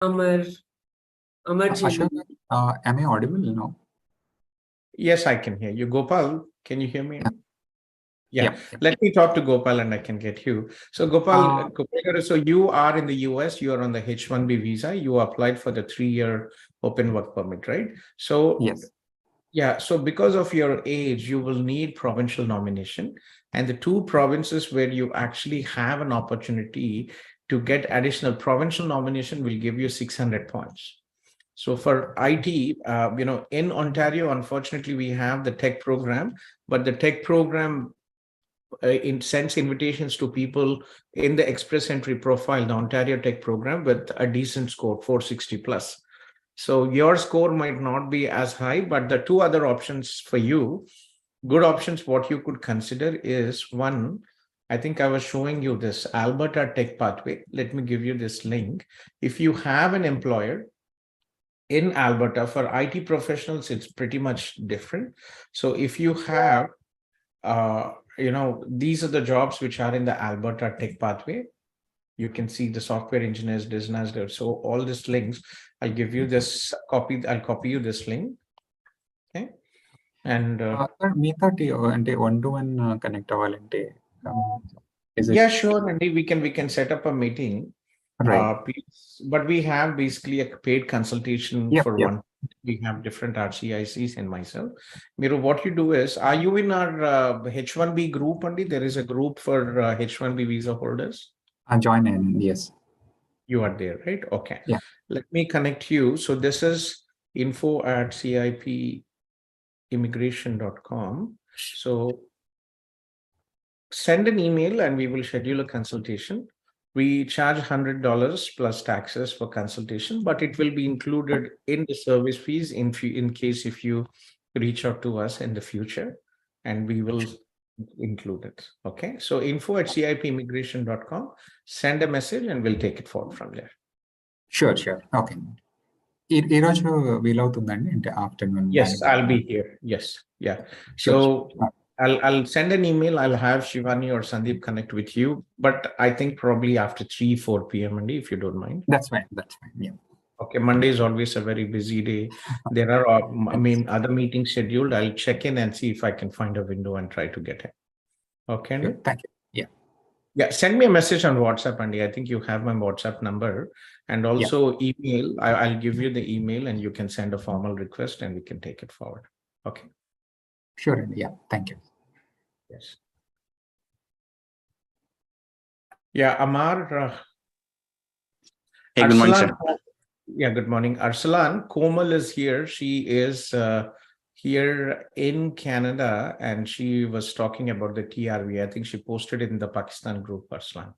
Amar. Ashok, am I audible now? Yes, I can hear you. Gopal, can you hear me? Yeah. Let me talk to Gopal and I can get you. So Gopal, so you are in the US, you are on the H-1B visa, you applied for the 3-year open work permit, right? So yes. Yeah, so because of your age, you will need provincial nomination. And the 2 provinces where you actually have an opportunity to get additional provincial nomination will give you 600 points. So for IT, in Ontario, unfortunately, we have the tech program, but the tech program sends invitations to people in the express entry profile, the Ontario tech program with a decent score, 460 plus. So your score might not be as high, but the 2 other options for you, good options, what you could consider is one, I think I was showing you this Alberta Tech Pathway. Let me give you this link. If you have an employer in Alberta, for IT professionals, it's pretty much different. So if you have, these are the jobs which are in the Alberta Tech Pathway. You can see the software engineers, designers. So all these links, I'll give you this copy. I'll copy you this link. Okay. And one-to-one connect yeah, sure. And we can set up a meeting. Right. But we have basically a paid consultation for one. We have different RCICs and myself. Miro, what you do is, are you in our H-1B group only? There is a group for H-1B visa holders. Join in, yes. You are there, right? Okay. Yeah. Let me connect you. So this is info@cipimmigration.com. So send an email and we will schedule a consultation. We charge $100 plus taxes for consultation, but it will be included in the service fees in case if you reach out to us in the future, and we will include it. Okay. So info@cipimmigration.com. Send a message and we'll take it forward from there. Sure. Okay. Afternoon. Yes, I'll be here. Yes. Yeah. So I'll send an email. I'll have Shivani or Sandeep connect with you, but I think probably after 3-4 p.m. Monday, if you don't mind. That's fine. Yeah. Okay. Monday is always a very busy day. There are, other meetings scheduled. I'll check in and see if I can find a window and try to get it. Okay. Sure. Thank you. Yeah, send me a message on WhatsApp, Andy. I think you have my WhatsApp number, and also email. I'll give you the email and you can send a formal request and we can take it forward. Okay. Sure. Yeah. Thank you. Yes. Yeah, Amar. Hey, good morning, sir. Yeah, good morning. Arsalan, Komal is here. She is here in Canada, and she was talking about the TRV. I think she posted it in the Pakistan group, Arsalan.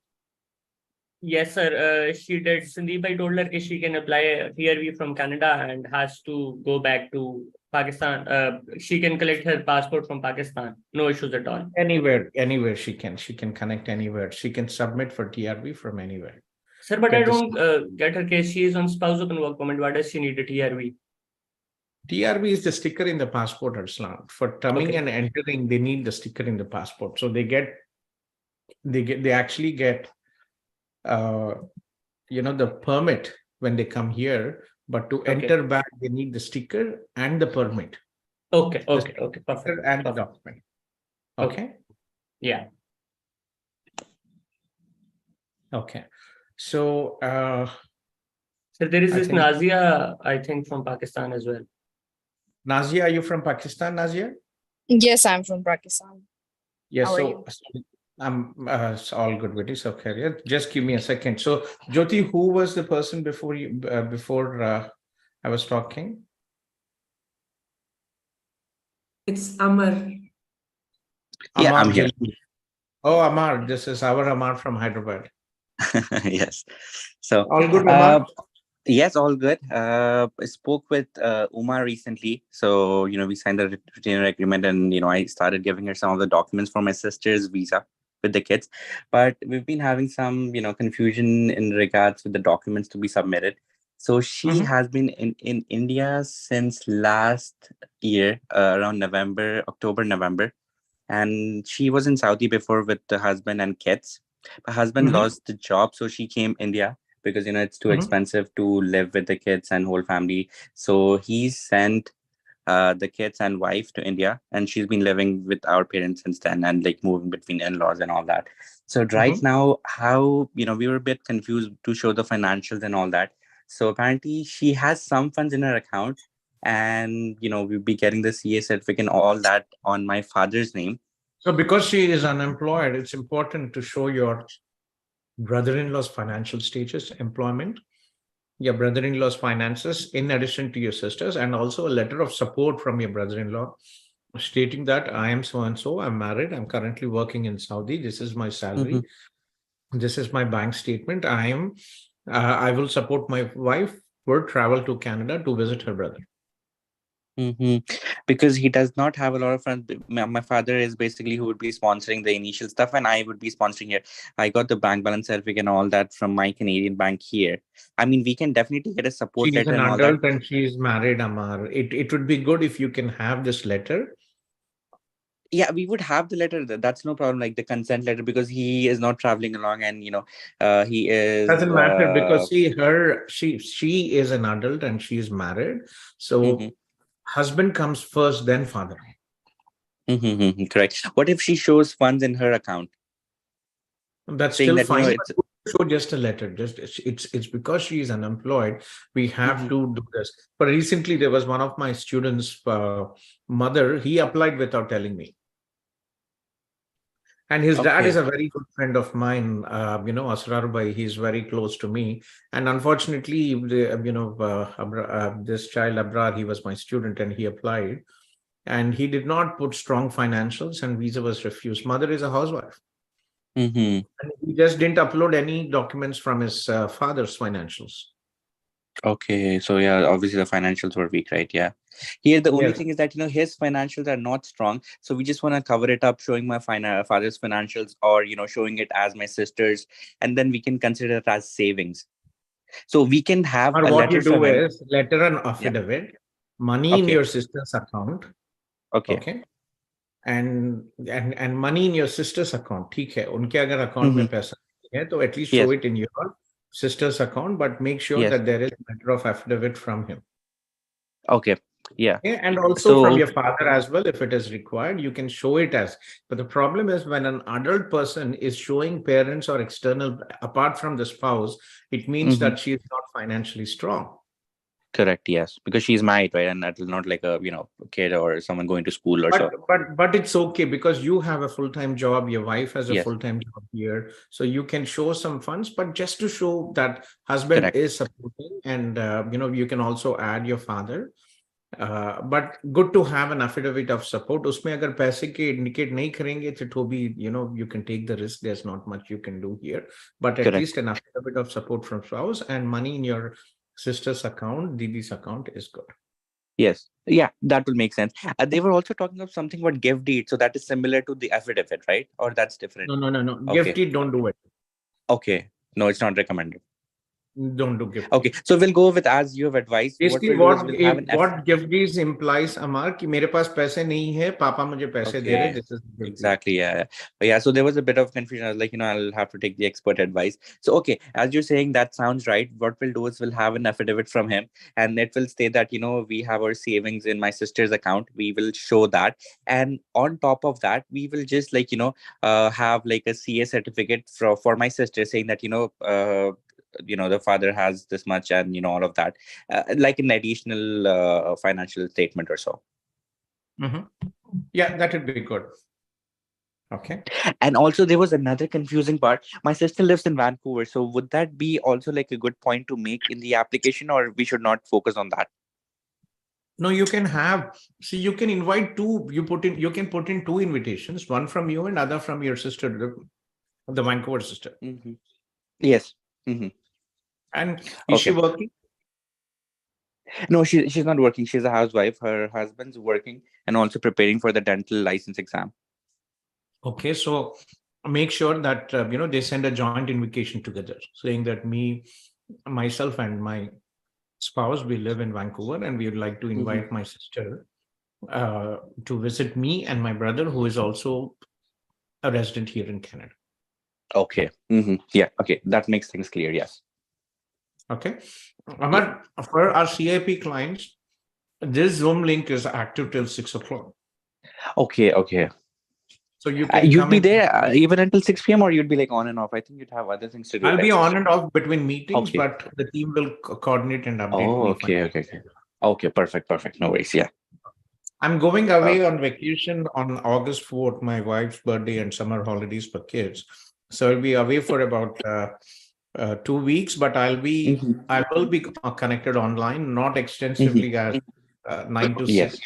Yes, sir. She did. Sandeep, I told her she can apply a TRV from Canada and has to go back to Pakistan. She can collect her passport from Pakistan. No issues at all. Anywhere she can. She can connect anywhere. She can submit for TRV from anywhere. Sir, but I don't get her case. She is on spouse open work permit. Why does she need a TRV? TRV is the sticker in the passport, Arslan. For coming and entering, they need the sticker in the passport. So they actually get the permit when they come here, but to enter back, they need the sticker and the permit. Okay, perfect. And the document. Okay. Yeah. Okay. So there is this Nazia, I think, from Pakistan as well. Nazia, are you from Pakistan, Nazia? Yes, I'm from Pakistan. Yes, How are so you? I'm it's all good with this. Okay, yeah. Just give me a second. So, Jyoti, who was the person before you I was talking? It's Amar. Yeah, Amar I'm here. Jalil. Oh, Amar, this is our Amar from Hyderabad. Yes. So, All good, Amar? yes, all good. I spoke with Uma recently. So, we signed a retainer agreement and, I started giving her some of the documents for my sister's visa with the kids. But we've been having some, confusion in regards with the documents to be submitted. So she has been in India since last year, around October, November. And she was in Saudi before with the husband and kids. Her husband lost the job, so she came India because it's too expensive to live with the kids and whole family. So he sent the kids and wife to India, and she's been living with our parents since then, and like moving between in-laws and all that. So right now, how we were a bit confused to show the financials and all that. So apparently, she has some funds in her account, and we'll be getting the CA certificate and all that on my father's name. So because she is unemployed, it's important to show your brother-in-law's financial status, employment, your brother-in-law's finances, in addition to your sister's, and also a letter of support from your brother-in-law stating that I am so and so, I'm married, I'm currently working in Saudi, this is my salary, this is my bank statement, I will support my wife for travel to Canada to visit her brother. Because he does not have a lot of friends. My father is basically who would be sponsoring the initial stuff, and I would be sponsoring here. I got the bank balance certificate and all that from my Canadian bank here. I mean, we can definitely get a support She's letter an and all that. adult and she's married, Amar. It would be good if you can have this letter. Yeah, we would have the letter. That's no problem, like the consent letter, because he is not traveling along, and he is. Doesn't matter because she is an adult and she is married. So husband comes first, then father. Correct. What if she shows funds in her account? That's still fine. Show just a letter. Just it's because she is unemployed. We have to do this. But recently there was one of my students' mother. He applied without telling me. And his dad is a very good friend of mine, Asrar Bhai. He's very close to me. And unfortunately, this child, Abrar, he was my student and he applied. And he did not put strong financials and visa was refused. Mother is a housewife. And he just didn't upload any documents from his father's financials. Okay, so yeah, obviously the financials were weak, right? Yeah. Here, the only thing is that, his financials are not strong. So we just want to cover it up, showing my father's financials or, showing it as my sister's. And then we can consider it as savings. So we can have or a what letter you do from him. is letter and affidavit, money in your sister's account. Okay. And money in your sister's account. ठीक है, उनके अगर account में पैसा नहीं है, तो at least show it in your sister's account, but make sure that there is a letter of affidavit from him. Okay. Yeah. And also from your father as well, if it is required, you can show it as. But the problem is when an adult person is showing parents or external, apart from the spouse, it means that she is not financially strong. Correct. Yes, because she's married, right, and that is not like a kid or someone going to school or so. But it's okay because you have a full-time job. Your wife has a full-time job here, so you can show some funds. But just to show that husband is supporting, and you can also add your father. But good to have an affidavit of support. उसमें अगर पैसे के indicate नहीं करेंगे, तो to be you can take the risk. There's not much you can do here, but at least an affidavit of support from spouse and money in your sister's account, Didi's account is good. Yes. Yeah, that will make sense. They were also talking of something about gift deed. So that is similar to the affidavit, right? Or that's different? No. Gift deed, don't do it. Okay. No, it's not recommended. Don't do gift. Okay, so we'll go with as you have advised. Basically, what gift deeds implies, Amar, कि मेरे पास पैसे नहीं है, पापा मुझे पैसे दे रहे. This is exactly, yeah. But yeah, so there was a bit of confusion. I was like, I'll have to take the expert advice. So okay, as you're saying, that sounds right. What we'll do is we'll have an affidavit from him, and it will state that we have our savings in my sister's account. We will show that, and on top of that, we will just have like a CA certificate for my sister saying that the father has this much and all of that, like an additional financial statement or so. Yeah, that would be good. Okay. And also there was another confusing part. My sister lives in Vancouver, so would that be also like a good point to make in the application, or we should not focus on that? No, you can you can invite two, you can put in two invitations, one from you and other from your sister, the Vancouver sister. Yes. And is she working? No, she's not working. She's a housewife. Her husband's working and also preparing for the dental license exam. Okay, so make sure that they send a joint invitation together, saying that myself and my spouse, we live in Vancouver, and we would like to invite my sister to visit me and my brother, who is also a resident here in Canada. Okay. Yeah. Okay, that makes things clear. Yes. Okay. Amar, for our CIP clients, this Zoom link is active till 6 o'clock. Okay. So you can you'd come be in there even until 6 p.m. or you'd be like on and off? I think you'd have other things to do. I'll be right? on and off between meetings, Okay. but the team will coordinate and update Oh, me. Okay. Perfect. No worries. Yeah. I'm going away on vacation on August 4th, my wife's birthday and summer holidays for kids. So I'll be away for about 2 weeks, but I will be connected online, not extensively as 9 to 6,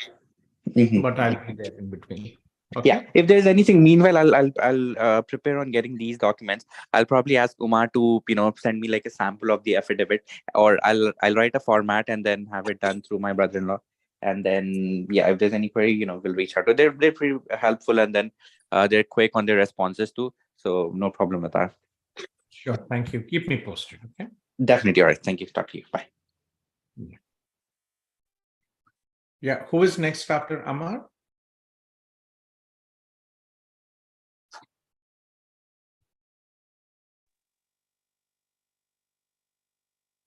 but I'll be there in between. Okay. Yeah. If there's anything, meanwhile, I'll prepare on getting these documents. I'll probably ask Umar to send me like a sample of the affidavit, or I'll write a format and then have it done through my brother-in-law. And then if there's any query, we'll reach out. They're pretty helpful, and then they're quick on their responses too. So no problem with that. Sure. Thank you. Keep me posted. Okay. Definitely. All right. Thank you. Talk to you. Bye. Yeah. Who is next after Amar?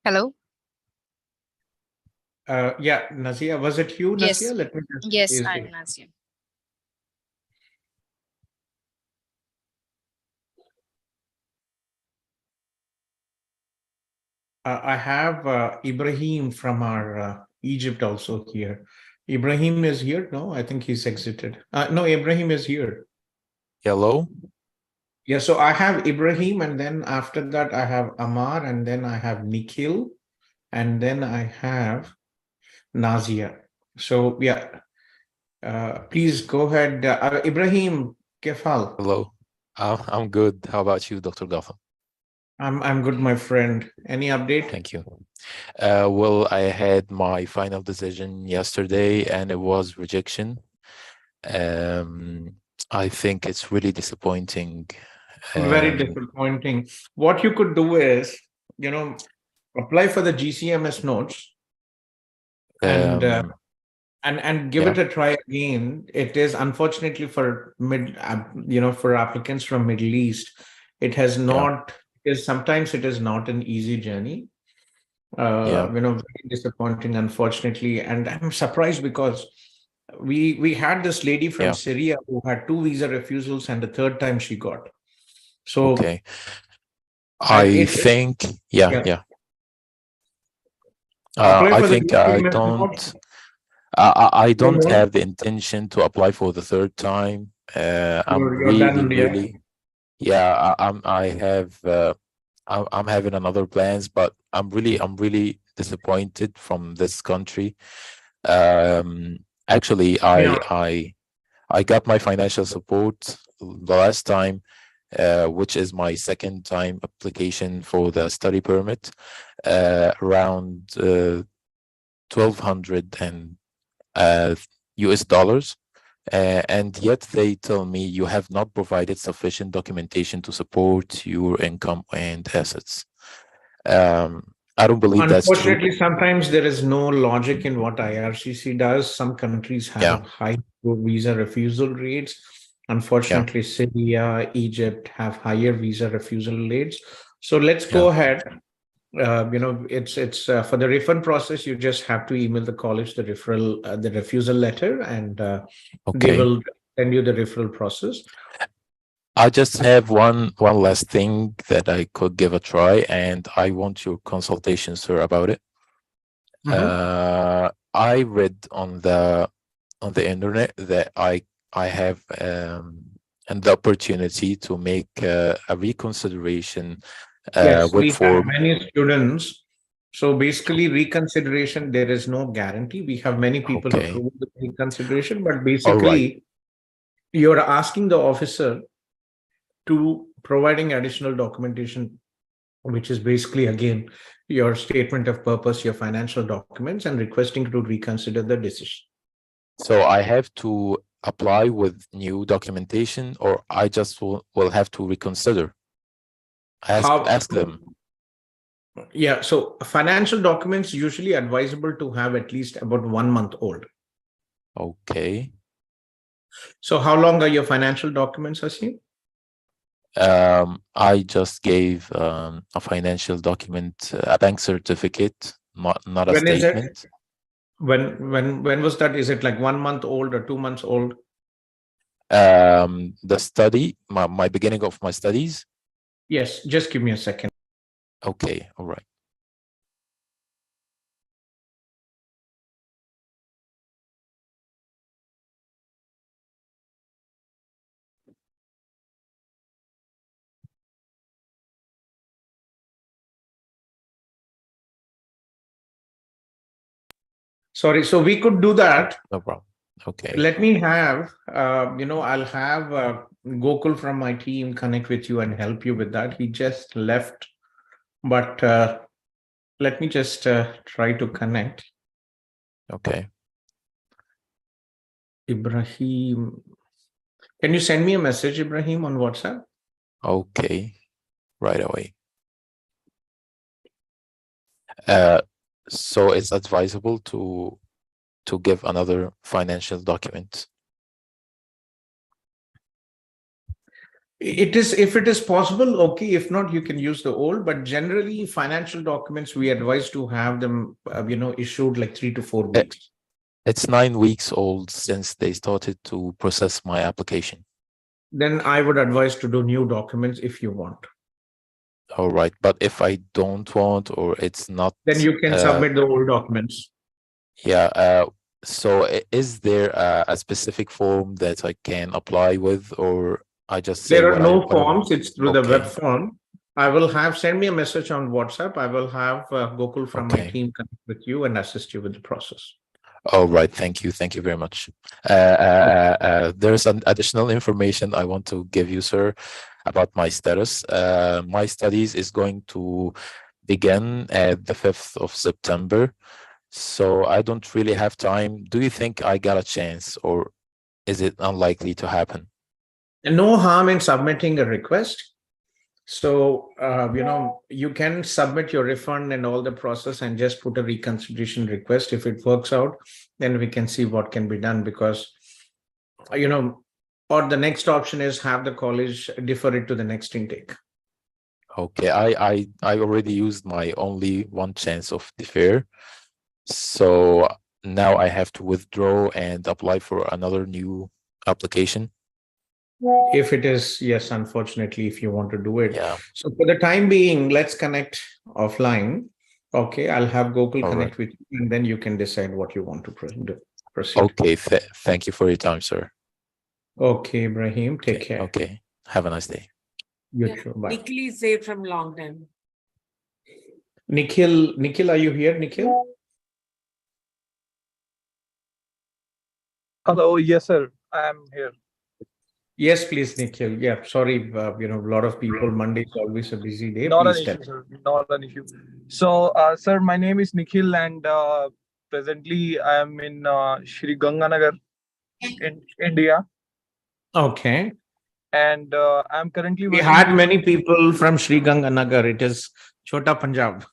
Hello. Yeah, Nazia. Was it you, Yes. Nazia? Let me just. Yes, I'm Nazia. I have Ibrahim from our Egypt also here. Ibrahim is here. No, I think he's exited. No, Ibrahim is here. Hello. Yeah, so I have Ibrahim, and then after that I have Amar, and then I have Nikhil, and then I have Nazia. So yeah, please go ahead. Ibrahim, kefal. Hello. I'm good. How about you, Dr. Gautham? I'm good, my friend. Any update? Thank you. Well, I had my final decision yesterday, and it was rejection. I think it's really disappointing. Very disappointing. What you could do is, apply for the GCMS notes and give it a try again. It is unfortunately for for applicants from Middle East, it has not. Because sometimes it is not an easy journey. Very disappointing, unfortunately. And I'm surprised because we had this lady from Syria who had 2 visa refusals, and the third time she got. So okay. I think I think I don't have the intention to apply for the third time. I'm really I'm having another plans, but I'm really disappointed from this country. Actually, I got my financial support the last time, which is my second time application for the study permit, around $1,200 US dollars. And yet they tell me you have not provided sufficient documentation to support your income and assets. I don't believe that's true. Unfortunately, sometimes there is no logic in what IRCC does. Some countries have high visa refusal rates. Unfortunately, Syria, Egypt have higher visa refusal rates. So let's go ahead. It's for the refund process. You just have to email the college the refusal letter, and they will send you the referral process. I just have one last thing that I could give a try, and I want your consultation, sir, about it. I read on the internet that I have and the opportunity to make a reconsideration Yes, we with have many students. So basically, reconsideration, there is no guarantee. We have many people Okay. approve the reconsideration, but All right. basically, you're asking the officer to providing additional documentation, which is basically, again, your statement of purpose, your financial documents, and requesting to reconsider the decision. So I have to apply with new documentation, or I just will have to reconsider? Ask them. Yeah, so financial documents usually advisable to have at least about 1 month old. Okay. So how long are your financial documents, Asim? I just gave a financial document, a bank certificate, not a When is statement. it? When was that? Is it like 1 month old or 2 months old? The study, my beginning of my studies. Yes, just give me a second. Okay, all right. Sorry, so we could do that. No problem. Okay. Let me have, I'll have Gokul from my team connect with you and help you with that. He just left, but let me just try to connect. Okay. Ibrahim, can you send me a message, Ibrahim, on WhatsApp? Okay, right away. So it's advisable to give another financial document. It is, if it is possible, okay. If not, you can use the old, but generally financial documents, we advise to have them, issued like 3 to 4 weeks. It's 9 weeks old since they started to process my application. Then I would advise to do new documents if you want. All right, but if I don't want, or it's not, then you can submit the old documents. Yeah. So is there a specific form that I can apply with, or I just say there are what no I forms? It's through the web Okay. form. I will have, send me a message on WhatsApp. I will have Gokul from my team connect with you and assist you with the process. All right. Thank you. Thank you very much. There's an additional information I want to give you, sir, about my status. My studies is going to begin at the 5th of September. So I don't really have time. Do you think I got a chance, or is it unlikely to happen? No harm in submitting a request. So, you can submit your refund and all the process and just put a reconsideration request. If it works out, then we can see what can be done, because, or the next option is have the college defer it to the next intake. Okay, I already used my only one chance of defer. So now I have to withdraw and apply for another new application. If it is, yes, unfortunately, if you want to do it. Yeah. So for the time being, let's connect offline. Okay, I'll have Gokul connect with you, and then you can decide what you want to proceed. Okay, thank you for your time, sir. Okay, Ibrahim, take care. Okay, have a nice day. You too, bye. Nikhil is there from long time. Nikhil, are you here, Nikhil? Hello, yes, sir. I am here. Yes, please, Nikhil. Yeah, sorry, a lot of people. Monday is always a busy day. Not Please an tell. issue, sir. Not an issue. So, sir, my name is Nikhil, and presently I am in Sri Ganganagar in India. Okay. And I'm currently We working had with- many people from Sri Ganganagar. It is Chota Punjab.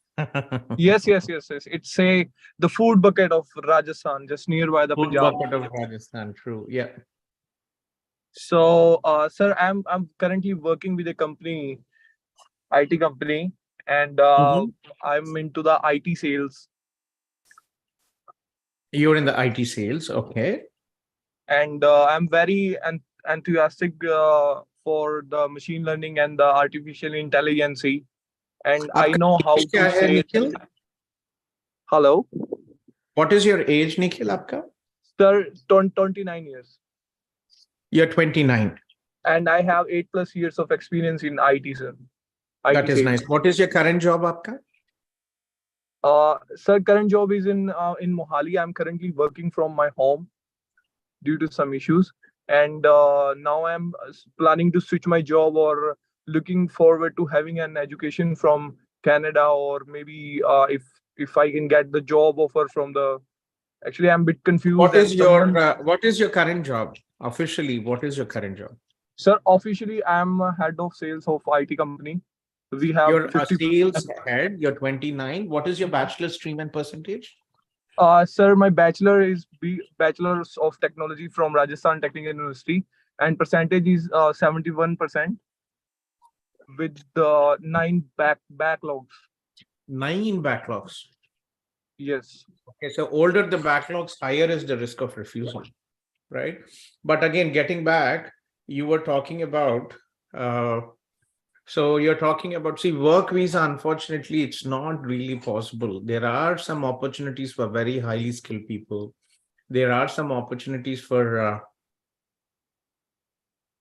Yes. It's the food bucket of Rajasthan, just nearby the Food Punjab. bucket of Rajasthan. True. Yeah. So, sir, I'm currently working with a company, IT company, and I'm into the IT sales. You're in the IT sales. Okay. And I'm very enthusiastic for the machine learning and the artificial intelligence, and I know how to say Nikhil? Hello. What is your age, Nikhil? Aapka? Sir, 29 years. You're 29. and I have 8+ years of experience in IT, sir. That IT is sales. nice. What is your current job, Aapka? Sir, current job is in Mohali. I'm currently working from my home due to some issues, and now I'm planning to switch my job or looking forward to having an education from Canada, or maybe if I can get the job offer from the. Actually, I'm a bit confused. What is your current job? Officially, what is your current job? Sir, officially, I'm head of sales of IT company. We have You're 50 a sales head. You're 29. What is your bachelor stream and percentage? Sir, my bachelor is Bachelor's of Technology from Rajasthan Technical University, and percentage is 71% with 9 backlogs. 9 backlogs. Yes. Okay, so older the backlogs, higher is the risk of refusal, right? But again, getting back, you were talking about. So you're talking about, see, work visa, unfortunately, it's not really possible. There are some opportunities for very highly skilled people. There are some opportunities for,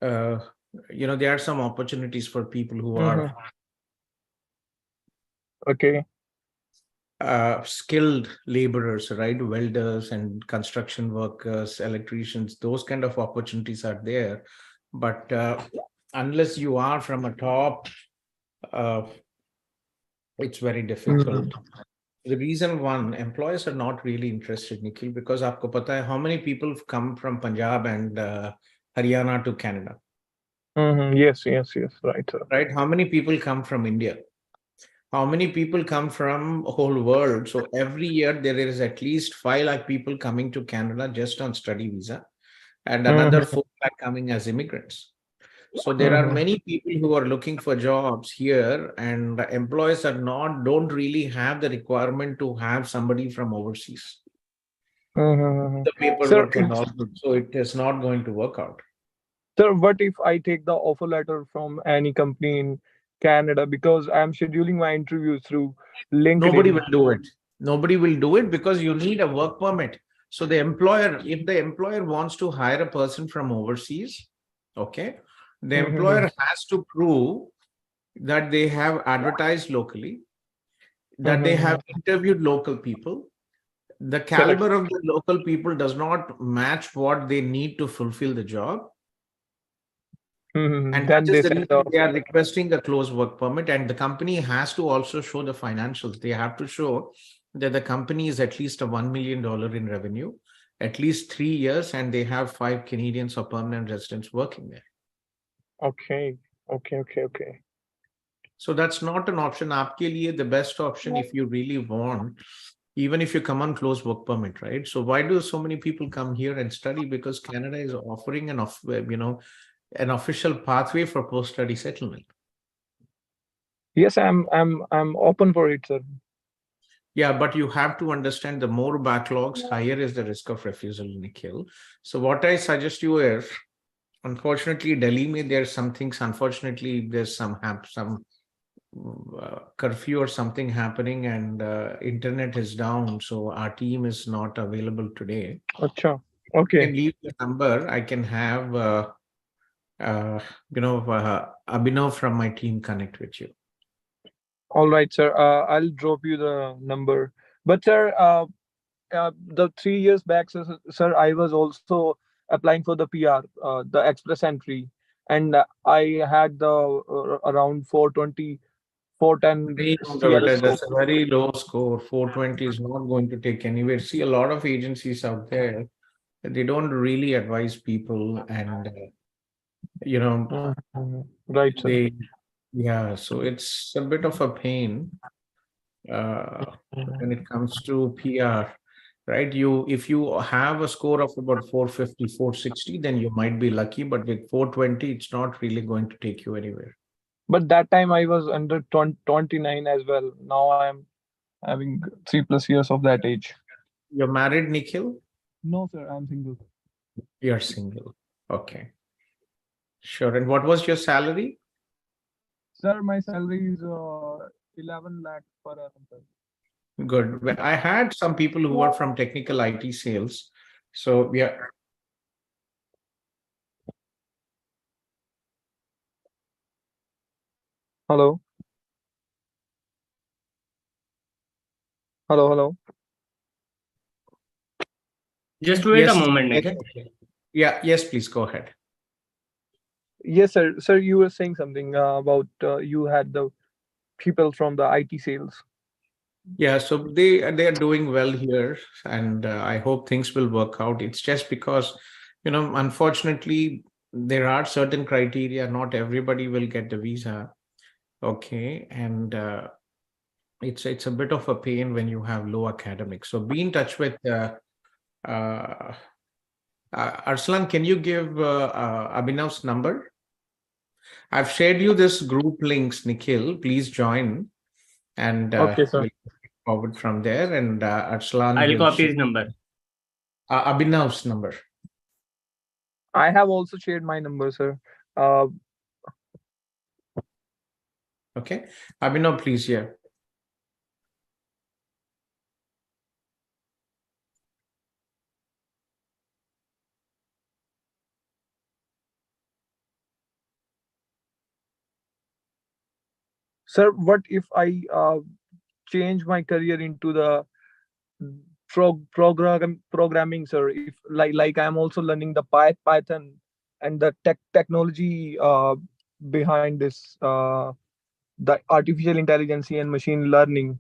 there are some opportunities for people who are okay. Skilled laborers, right? Welders and construction workers, electricians, those kind of opportunities are there. But unless you are from a top, it's very difficult. The reason one, employers are not really interested, Nikhil, because aapko pata hai, how many people come from Punjab and Haryana to Canada? Yes, right, sir. Right? How many people come from India? How many people come from whole world? So every year there is at least 5 lakh people coming to Canada just on study visa, and another 4 lakh coming as immigrants. So there are many people who are looking for jobs here, and employers don't really have the requirement to have somebody from overseas. The paperwork and all, so it is not going to work out. Sir, what if I take the offer letter from any company in Canada, because I'm scheduling my interviews through LinkedIn? Nobody will do it. Nobody will do it because you need a work permit. So the employer, if the employer wants to hire a person from overseas, okay, the employer has to prove that they have advertised locally, that they have interviewed local people. The caliber of the local people does not match what they need to fulfill the job. And that is the reason they are requesting a close work permit, and the company has to also show the financials. They have to show that the company is at least a $1 million in revenue, at least 3 years, and they have 5 Canadians or permanent residents working there. Okay. So that's not an option. Aapke liye the best option, if you really want, even if you come on close work permit, right? So why do so many people come here and study? Because Canada is offering an official pathway for post-study settlement. Yes, I'm open for it, sir. Yeah, but you have to understand, the more backlogs, higher is the risk of refusal, Nikhil. So what I suggest you is, unfortunately, Delhi mein there's some things. Unfortunately, there's some curfew or something happening, and internet is down, so our team is not available today. Acha. You Okay. can leave the number. I can have Abhinav from my team connect with you. All right, sir. I'll drop you the number. But sir, the 3 years back, sir, I was also applying for the PR, the express entry, and I had the around 420, 410 CRS That's a very low score. 420 is not going to take anywhere. See, a lot of agencies out there, they don't really advise people, and right, sir. So it's a bit of a pain when it comes to PR, right? If you have a score of about 450, 460, then you might be lucky, but with 420, it's not really going to take you anywhere. But that time I was under 29 as well. Now I'm having 3+ years of that age. You're married, Nikhil? No, sir, I'm single. You're single. Okay. Sure. And what was your salary? Sir, my salary is 11 lakh per annum, sir. Good. I had some people who were from technical IT sales. So yeah. Hello. Hello. Just wait a moment, Nikhil. Yes, please go ahead. Yes, sir. Sir, you were saying something about you had the people from the IT sales. Yeah, so they are doing well here, and I hope things will work out. It's just because, unfortunately, there are certain criteria. Not everybody will get the visa. Okay, and it's a bit of a pain when you have low academics. So be in touch with Arslan. Can you give Abhinav's number? I've shared you this group links, Nikhil. Please join, and Okay, sir. we'll forward from there. And Arslan, I'll will copy share his number. Abhinav's number. I have also shared my number, sir. Okay, Abhinav, please, yeah. Sir, what if I change my career into the programming, sir? If like I'm also learning the Python and the technology behind this, the artificial intelligence and machine learning.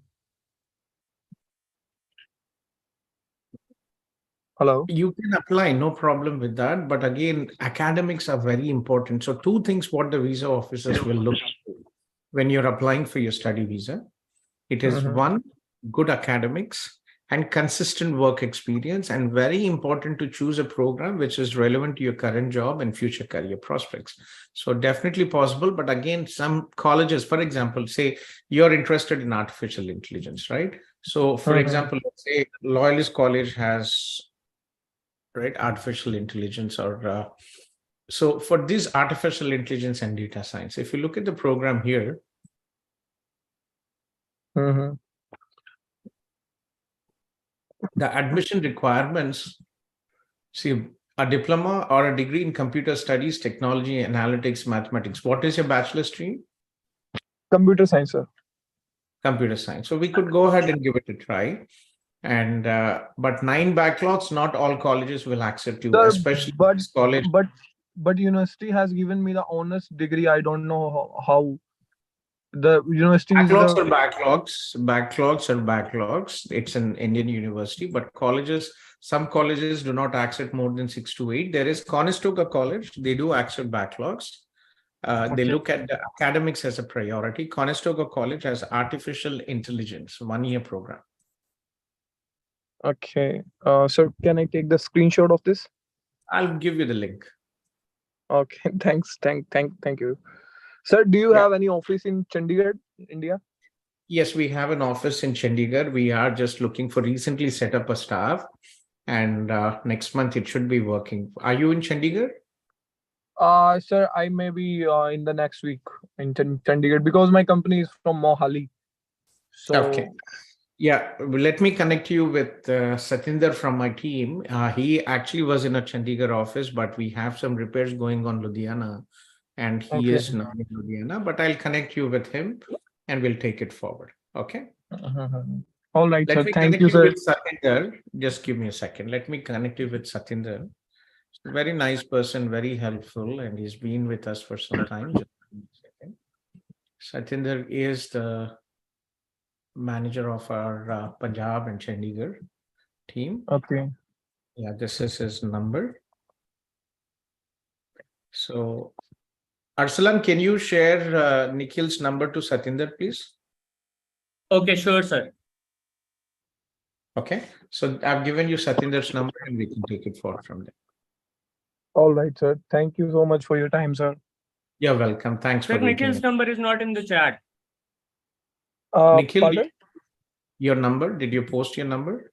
Hello. You can apply, no problem with that. But again, academics are very important. So two things what the visa officers will look for when you're applying for your study visa. It is one, good academics and consistent work experience, and very important to choose a program which is relevant to your current job and future career prospects. So definitely possible. But again, some colleges, for example, say you're interested in artificial intelligence, right? So for example, let's say Loyalist College has artificial intelligence, or so for this artificial intelligence and data science, if you look at the program here, the admission requirements, see, a diploma or a degree in computer studies, technology, analytics, mathematics. What is your bachelor stream? Computer science, sir. Computer science. So we could go ahead and give it a try. And but 9 backlogs, not all colleges will accept you, Sir, especially this college. But university has given me the honors degree. I don't know how the university Backlogs is are backlogs. Backlogs are backlogs. It's an Indian university, but colleges, some colleges do not accept more than 6 to 8. There is Conestoga College. They do accept backlogs. They look at the academics as a priority. Conestoga College has artificial intelligence, 1-year program. Okay. Sir, can I take the screenshot of this? I'll give you the link. Okay. Thanks. Thank you. Sir, do you have any office in Chandigarh, India? Yes, we have an office in Chandigarh. We are just looking for recently set up a staff, and next month it should be working. Are you in Chandigarh? Sir, I may be in the next week in Chandigarh because my company is from Mohali. So okay. Yeah, let me connect you with Satinder from my team. He actually was in a Chandigarh office, but we have some repairs going on Ludhiana, and he is now in Ludhiana. But I'll connect you with him, and we'll take it forward. Okay. All right, Let sir. me Thank connect you, you sir. with Satinder. Just give me a second. Let me connect you with Satinder. Very nice person, very helpful, and he's been with us for some time. Just give me a second. Satinder is the manager of our Punjab and Chandigarh team. Okay. Yeah, this is his number. So, Arsalan, can you share Nikhil's number to Satinder, please? Okay, sure, sir. Okay, so I've given you Satinder's number, and we can take it forward from there. All right, sir. Thank you so much for your time, sir. You're welcome. Thanks Sir, for waiting. Nikhil's number is not in the chat. Nikhil, Pardon? your number? Did you post your number?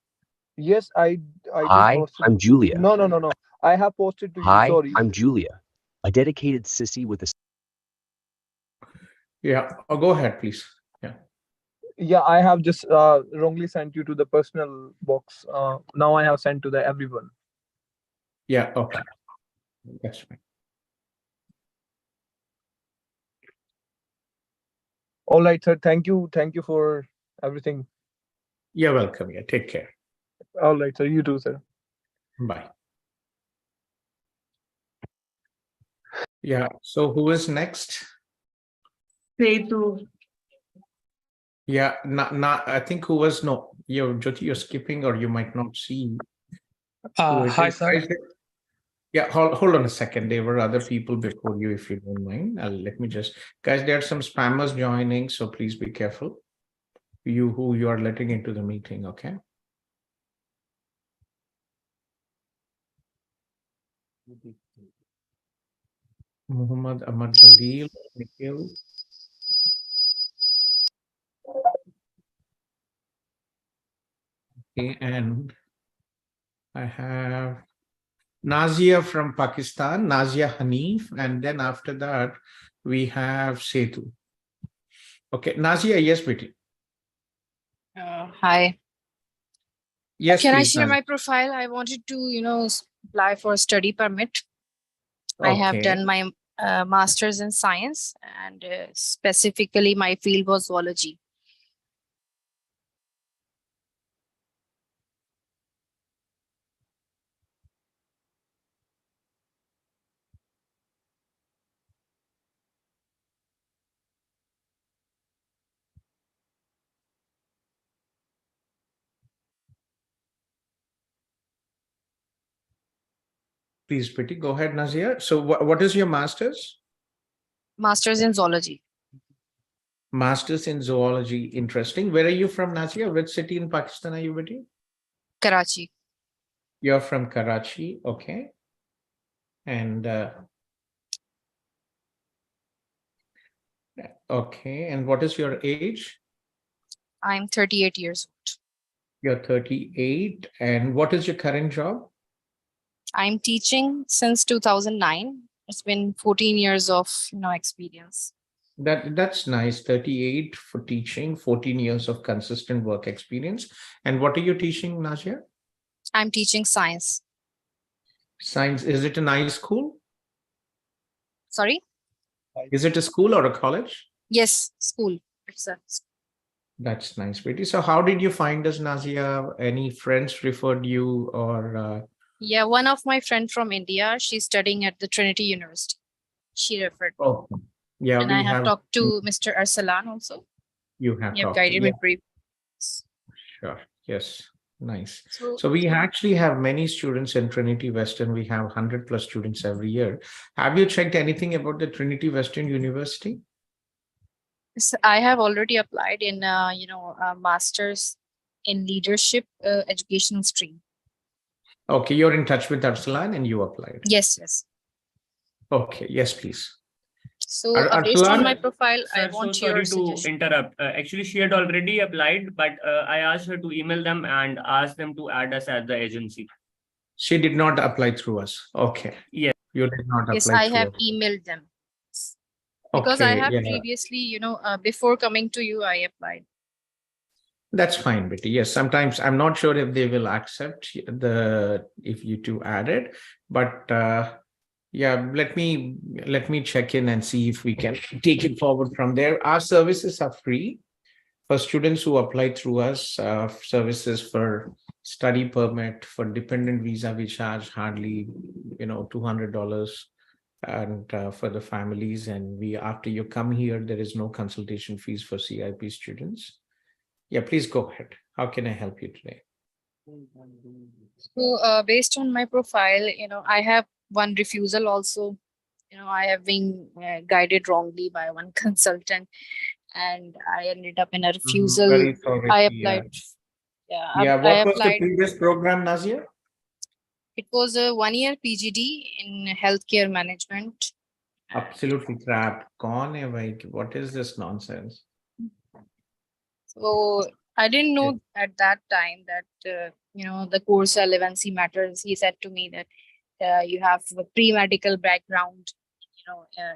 Yes, I did Hi, post it. I'm Julia. No. I have posted to you. Hi, Sorry. I'm Julia, a dedicated sissy with a. Yeah. Oh, go ahead, please. Yeah. Yeah, I have just wrongly sent you to the personal box. Now I have sent to the everyone. Yeah. Okay. That's fine. All right, sir. Thank you. Thank you for everything. You're welcome. Yeah, take care. All right, sir. You too, sir. Bye. Yeah. So who is next? Setu. Yeah. Not. I think who was no. Jyoti, you're skipping, or you might not see. Hi, sir. Yeah, hold on a second. There were other people before you, if you don't mind. Let me just, guys, there are some spammers joining, so please be careful. Who you are letting into the meeting, okay? Muhammad Ahmad Jalil, Nikhil. Okay, and I have Nazia from Pakistan, Nazia Hanif, and then after that, we have Setu. Okay, Nazia, yes, Betty. Hi. Yes, Can I please, share Nazia. my profile? I wanted to, apply for a study permit. I have done my master's in science, and specifically my field was zoology. Please, Betty, go ahead, Nazia. So what is your master's? Master's in zoology. Masters in zoology. Interesting. Where are you from, Nazia? Which city in Pakistan are you, Betty? Karachi. You're from Karachi. Okay. And okay. And what is your age? I'm 38 years old. You're 38. And what is your current job? I'm teaching since 2009. It's been 14 years of experience. That's nice. 38 for teaching, 14 years of consistent work experience. And what are you teaching, Nazia? I'm teaching science. Science. Is it a nice school? Sorry? Is it a school or a college? Yes, school. It's a That's nice, Betty. So how did you find us, Nazia? Any friends referred you, or Yeah, one of my friends from India, she's studying at the Trinity University. She referred me. Oh, yeah, and I have talked to Mr. Arsalan also. You have talked. Guided me briefly. Sure. Yes. Nice. So we actually have many students in Trinity Western. We have 100+ students every year. Have you checked anything about the Trinity Western University? I have already applied in, a master's in leadership education stream. Okay, you're in touch with Arsalan and you applied. Yes, yes. Okay, yes, please. So based on my profile, I want your sorry to interrupt. Actually, she had already applied, but I asked her to email them and ask them to add us as the agency. She did not apply through us. Okay. Yes. You did not apply. Yes, I have emailed them. Because I have previously, before coming to you, I applied. That's fine, Betty. Yes, sometimes I'm not sure if they will accept if you two add it, but yeah, let me check in and see if we can take it forward from there. Our services are free for students who apply through us. Services for study permit, for dependent visa, we charge hardly $200. And for the families, and after you come here, there is no consultation fees for CIP students. Yeah, please go ahead. How can I help you today? So based on my profile, I have one refusal also. I have been guided wrongly by one consultant, and I ended up in a refusal. Very sorry. I applied. What was the previous program, Nazia? It was a 1-year PGD in healthcare management. Absolutely crap. What is this nonsense? So I didn't know at that time that, the course relevancy matters. He said to me that you have a pre-medical background,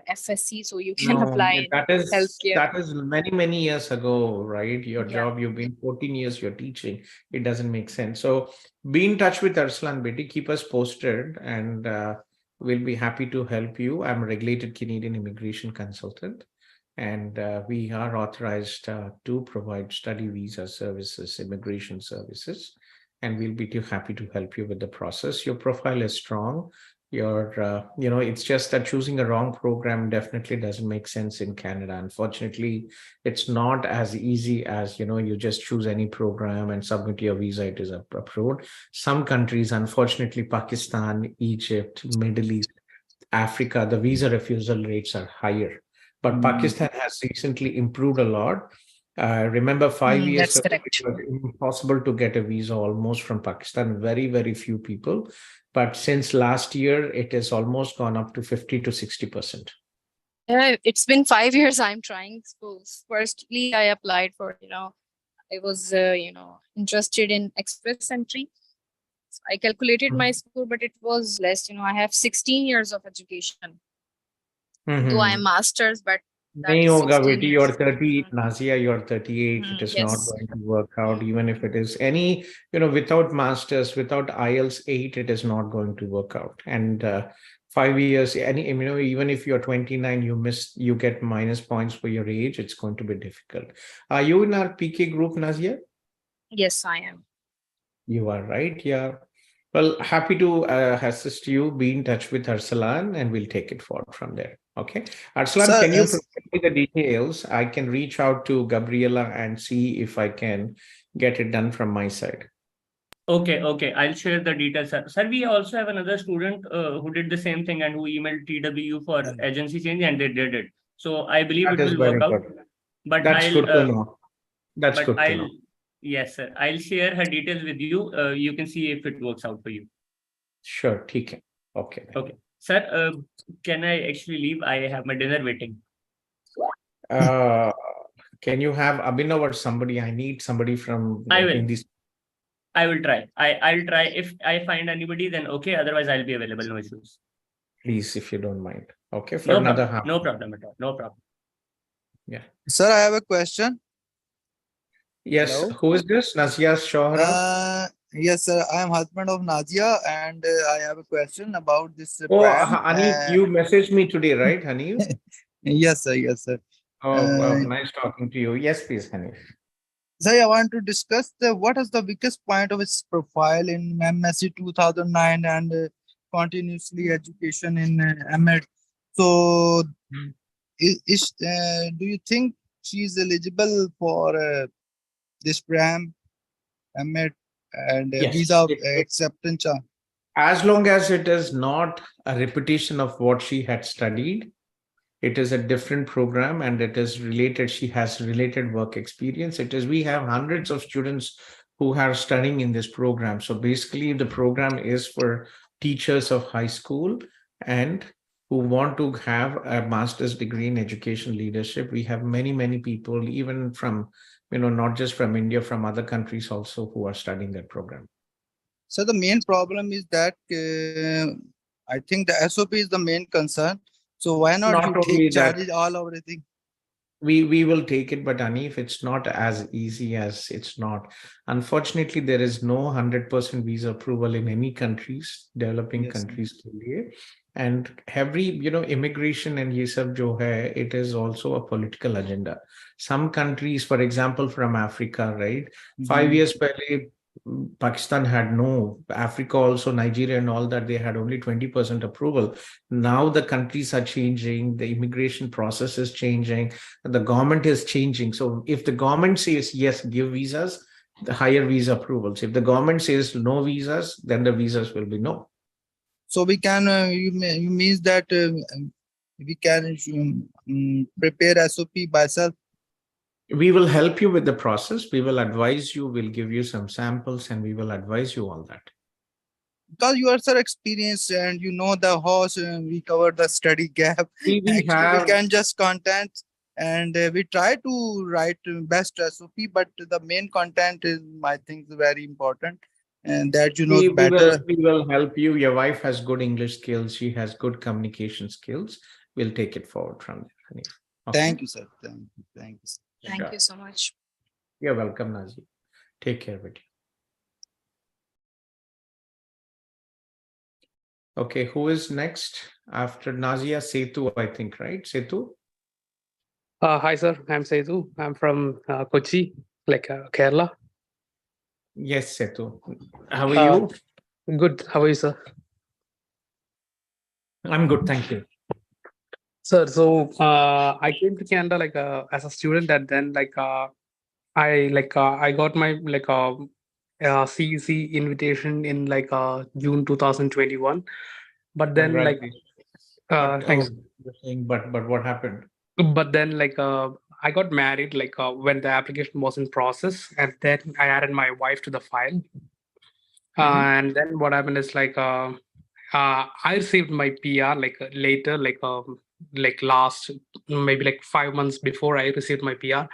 FSC, so you can apply in healthcare. That is many years ago, right? Your job, you've been 14 years, you're teaching. It doesn't make sense. So be in touch with Arsalan, Betty. Keep us posted, and we'll be happy to help you. I'm a regulated Canadian immigration consultant. And we are authorized to provide study visa services, immigration services, and we'll be too happy to help you with the process. Your profile is strong. It's just that choosing a wrong program definitely doesn't make sense in Canada. Unfortunately, it's not as easy as, you just choose any program and submit your visa, it is approved. Some countries, unfortunately, Pakistan, Egypt, Middle East, Africa, the visa refusal rates are higher. But Pakistan has recently improved a lot. Remember, 5 years That's ago, it correct. was impossible to get a visa almost from Pakistan, very, very few people. But since last year, it has almost gone up to 50 to 60%. Yeah, it's been 5 years I'm trying. So firstly, I applied for, I was, interested in express entry. So I calculated my score, but it was less. I have 16 years of education. Though I am master's, but that Nahi is hoga 16 beti, years. you're 30, Nazia, you're 38. It is not Yes. going to work out, even if it is any, without masters, without IELTS 8, it is not going to work out. And 5 years, even if you're 29, you get minus points for your age, it's going to be difficult. Are you in our PK group, Nazia? Yes, I am. You are right, yeah. Well, happy to assist you. Be in touch with Arsalan and we'll take it forward from there. Okay. Arsalan, Sir, can you provide me the details? I can reach out to Gabriela and see if I can get it done from my side. Okay, I'll share the details, sir. Sir, we also have another student who did the same thing and who emailed TWU for agency change and they did it. So I believe That it is will work very out. good. But That's good to know. That's but good to know. Yes, sir. I'll share her details with you. You can see if it works out for you. Sure, ठीक है. Okay. Okay. Sir, can I actually leave? I have my dinner waiting. Can you have Abhinav or somebody? I need somebody from Hindi. I will try. I'll try. If I find anybody, then okay. Otherwise, I'll be available. No issues. Please, if you don't mind. Okay, for No another problem. half. No problem at all. No problem. Yeah. Sir, I have a question. Yes. Hello? Who is this? Nazia Shohra? Yes, sir. I am husband of Nazia, and I have a question about this Oh, pram. Hanif, you messaged me today, right, Hanif? Yes, sir. Yes, sir. Nice talking to you. Yes, please, Hanif. Sir, I want to discuss what is the weakest point of its profile in MSc 2009 and continuously education in MEd. So, do you think she is eligible for this pram, MEd, and Yes, visa acceptance? As long as it is not a repetition of what she had studied, it is a different program and it is related. She has related work experience. We have hundreds of students who are studying in this program. So basically the program is for teachers of high school and who want to have a master's degree in education leadership. We have many, many people, even from, not just from India, from other countries also who are studying that program. So the main problem is that I think the SOP is the main concern. So why not you take charge all of everything? We will take it, but Hanif, it's not as easy as it's not. Unfortunately, there is no 100% visa approval in any countries, developing countries. And every, immigration and ye sab jo hai, it is also a political agenda. Some countries, for example, from Africa, right? 5 years pehle, Pakistan had no, Africa also, Nigeria and all that, they had only 20% approval. Now the countries are changing, the immigration process is changing, the government is changing. So if the government says, yes, give visas, the higher visa approvals. If the government says no visas, then the visas will be no. So we can, you means that we can prepare SOP by self. We will help you with the process. We will advise you, we'll give you some samples and we will advise you all that. Because you are so experienced and you know the horse, we cover the study gap. We can just content and we try to write best SOP, but the main content is, I think, very important. And that better. We will help you. Your wife has good English skills. She has good communication skills. We'll take it forward from there. Okay? Thank you, sir. Thank you. Thank you so much. You're welcome, Nazi. Take care of it. Okay, who is next? After Nazia, Setu, I think, right? Setu? Hi, sir. I'm Setu. I'm from Kochi, Kerala. Yes, Setu. How are you? Good. How are you, sir? I'm good, thank you. Sir, so I came to Canada as a student, and then I got my CEC invitation in June 2021. But then thanks. You're saying, but what happened? But then I got married when the application was in process, and then I added my wife to the file. And then what happened is I received my PR later, last maybe 5 months before I received my PR.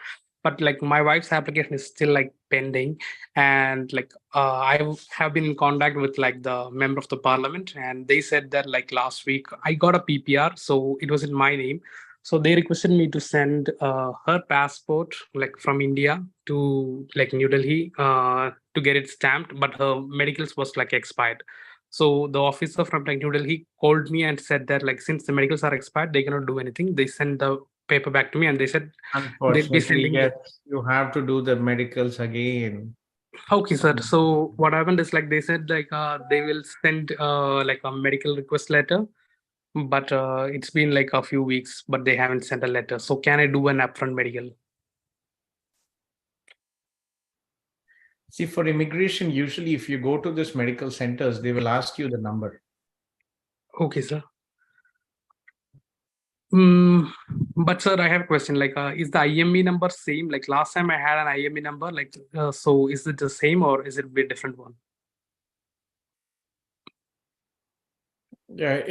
But my wife's application is still pending, and I have been in contact with the member of the parliament, and they said that last week I got a PPR, so it was in my name. So they requested me to send her passport from India to New Delhi to get it stamped, but her medicals was expired. So the officer from New Delhi called me and said that since the medicals are expired, they cannot do anything. They sent the paper back to me, and they said they'll be sending. Yes, you have to do the medicals again. Okay, sir. So what happened is they said they will send a medical request letter, but it's been a few weeks, but they haven't sent a letter. So can I do an upfront medical? See, for immigration, usually if you go to this medical centers, they will ask you the number. Okay, sir. But sir, I have a question. Is the IME number same? Last time I had an IME number. So is it the same or is it a bit different one? Yeah,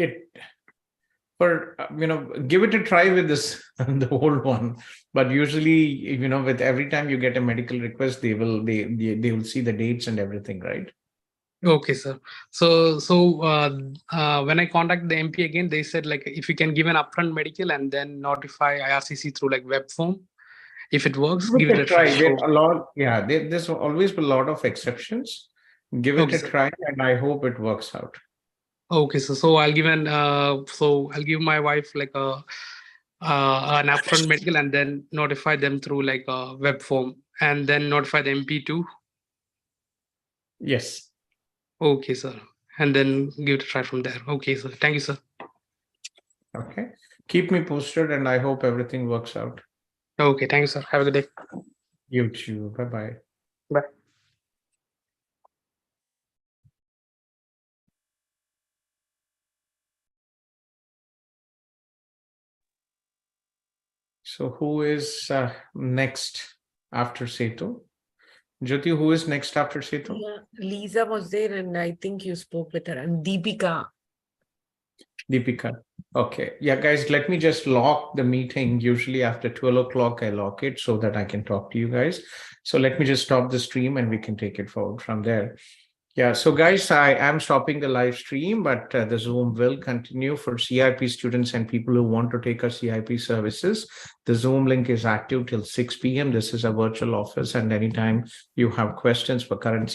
give it a try with this the old one. But usually, with every time you get a medical request, they will see the dates and everything, right? Okay, sir. So when I contact the MP again, they said if you can give an upfront medical and then notify IRCC through web form, if it works, give it a try. There's always a lot of exceptions. Give it a try, and I hope it works out. Okay, so I'll give my wife an upfront medical and then notify them through a web form and then notify the MP too. Yes. Okay, sir. And then give it a try from there. Okay, sir. Thank you, sir. Okay. Keep me posted, and I hope everything works out. Okay, thank you, sir. Have a good day. You too. Bye-bye. Bye. So who is next after Setu? Jyoti, who is next after Setu? Yeah, Lisa was there, and I think you spoke with her. And Deepika. Okay. Yeah, guys, let me just lock the meeting. Usually after 12 o'clock, I lock it so that I can talk to you guys. So let me just stop the stream and we can take it forward from there. Yeah, so guys, I am stopping the live stream, but the Zoom will continue for CIP students and people who want to take our CIP services. The Zoom link is active till 6 p.m. This is a virtual office, and anytime you have questions for current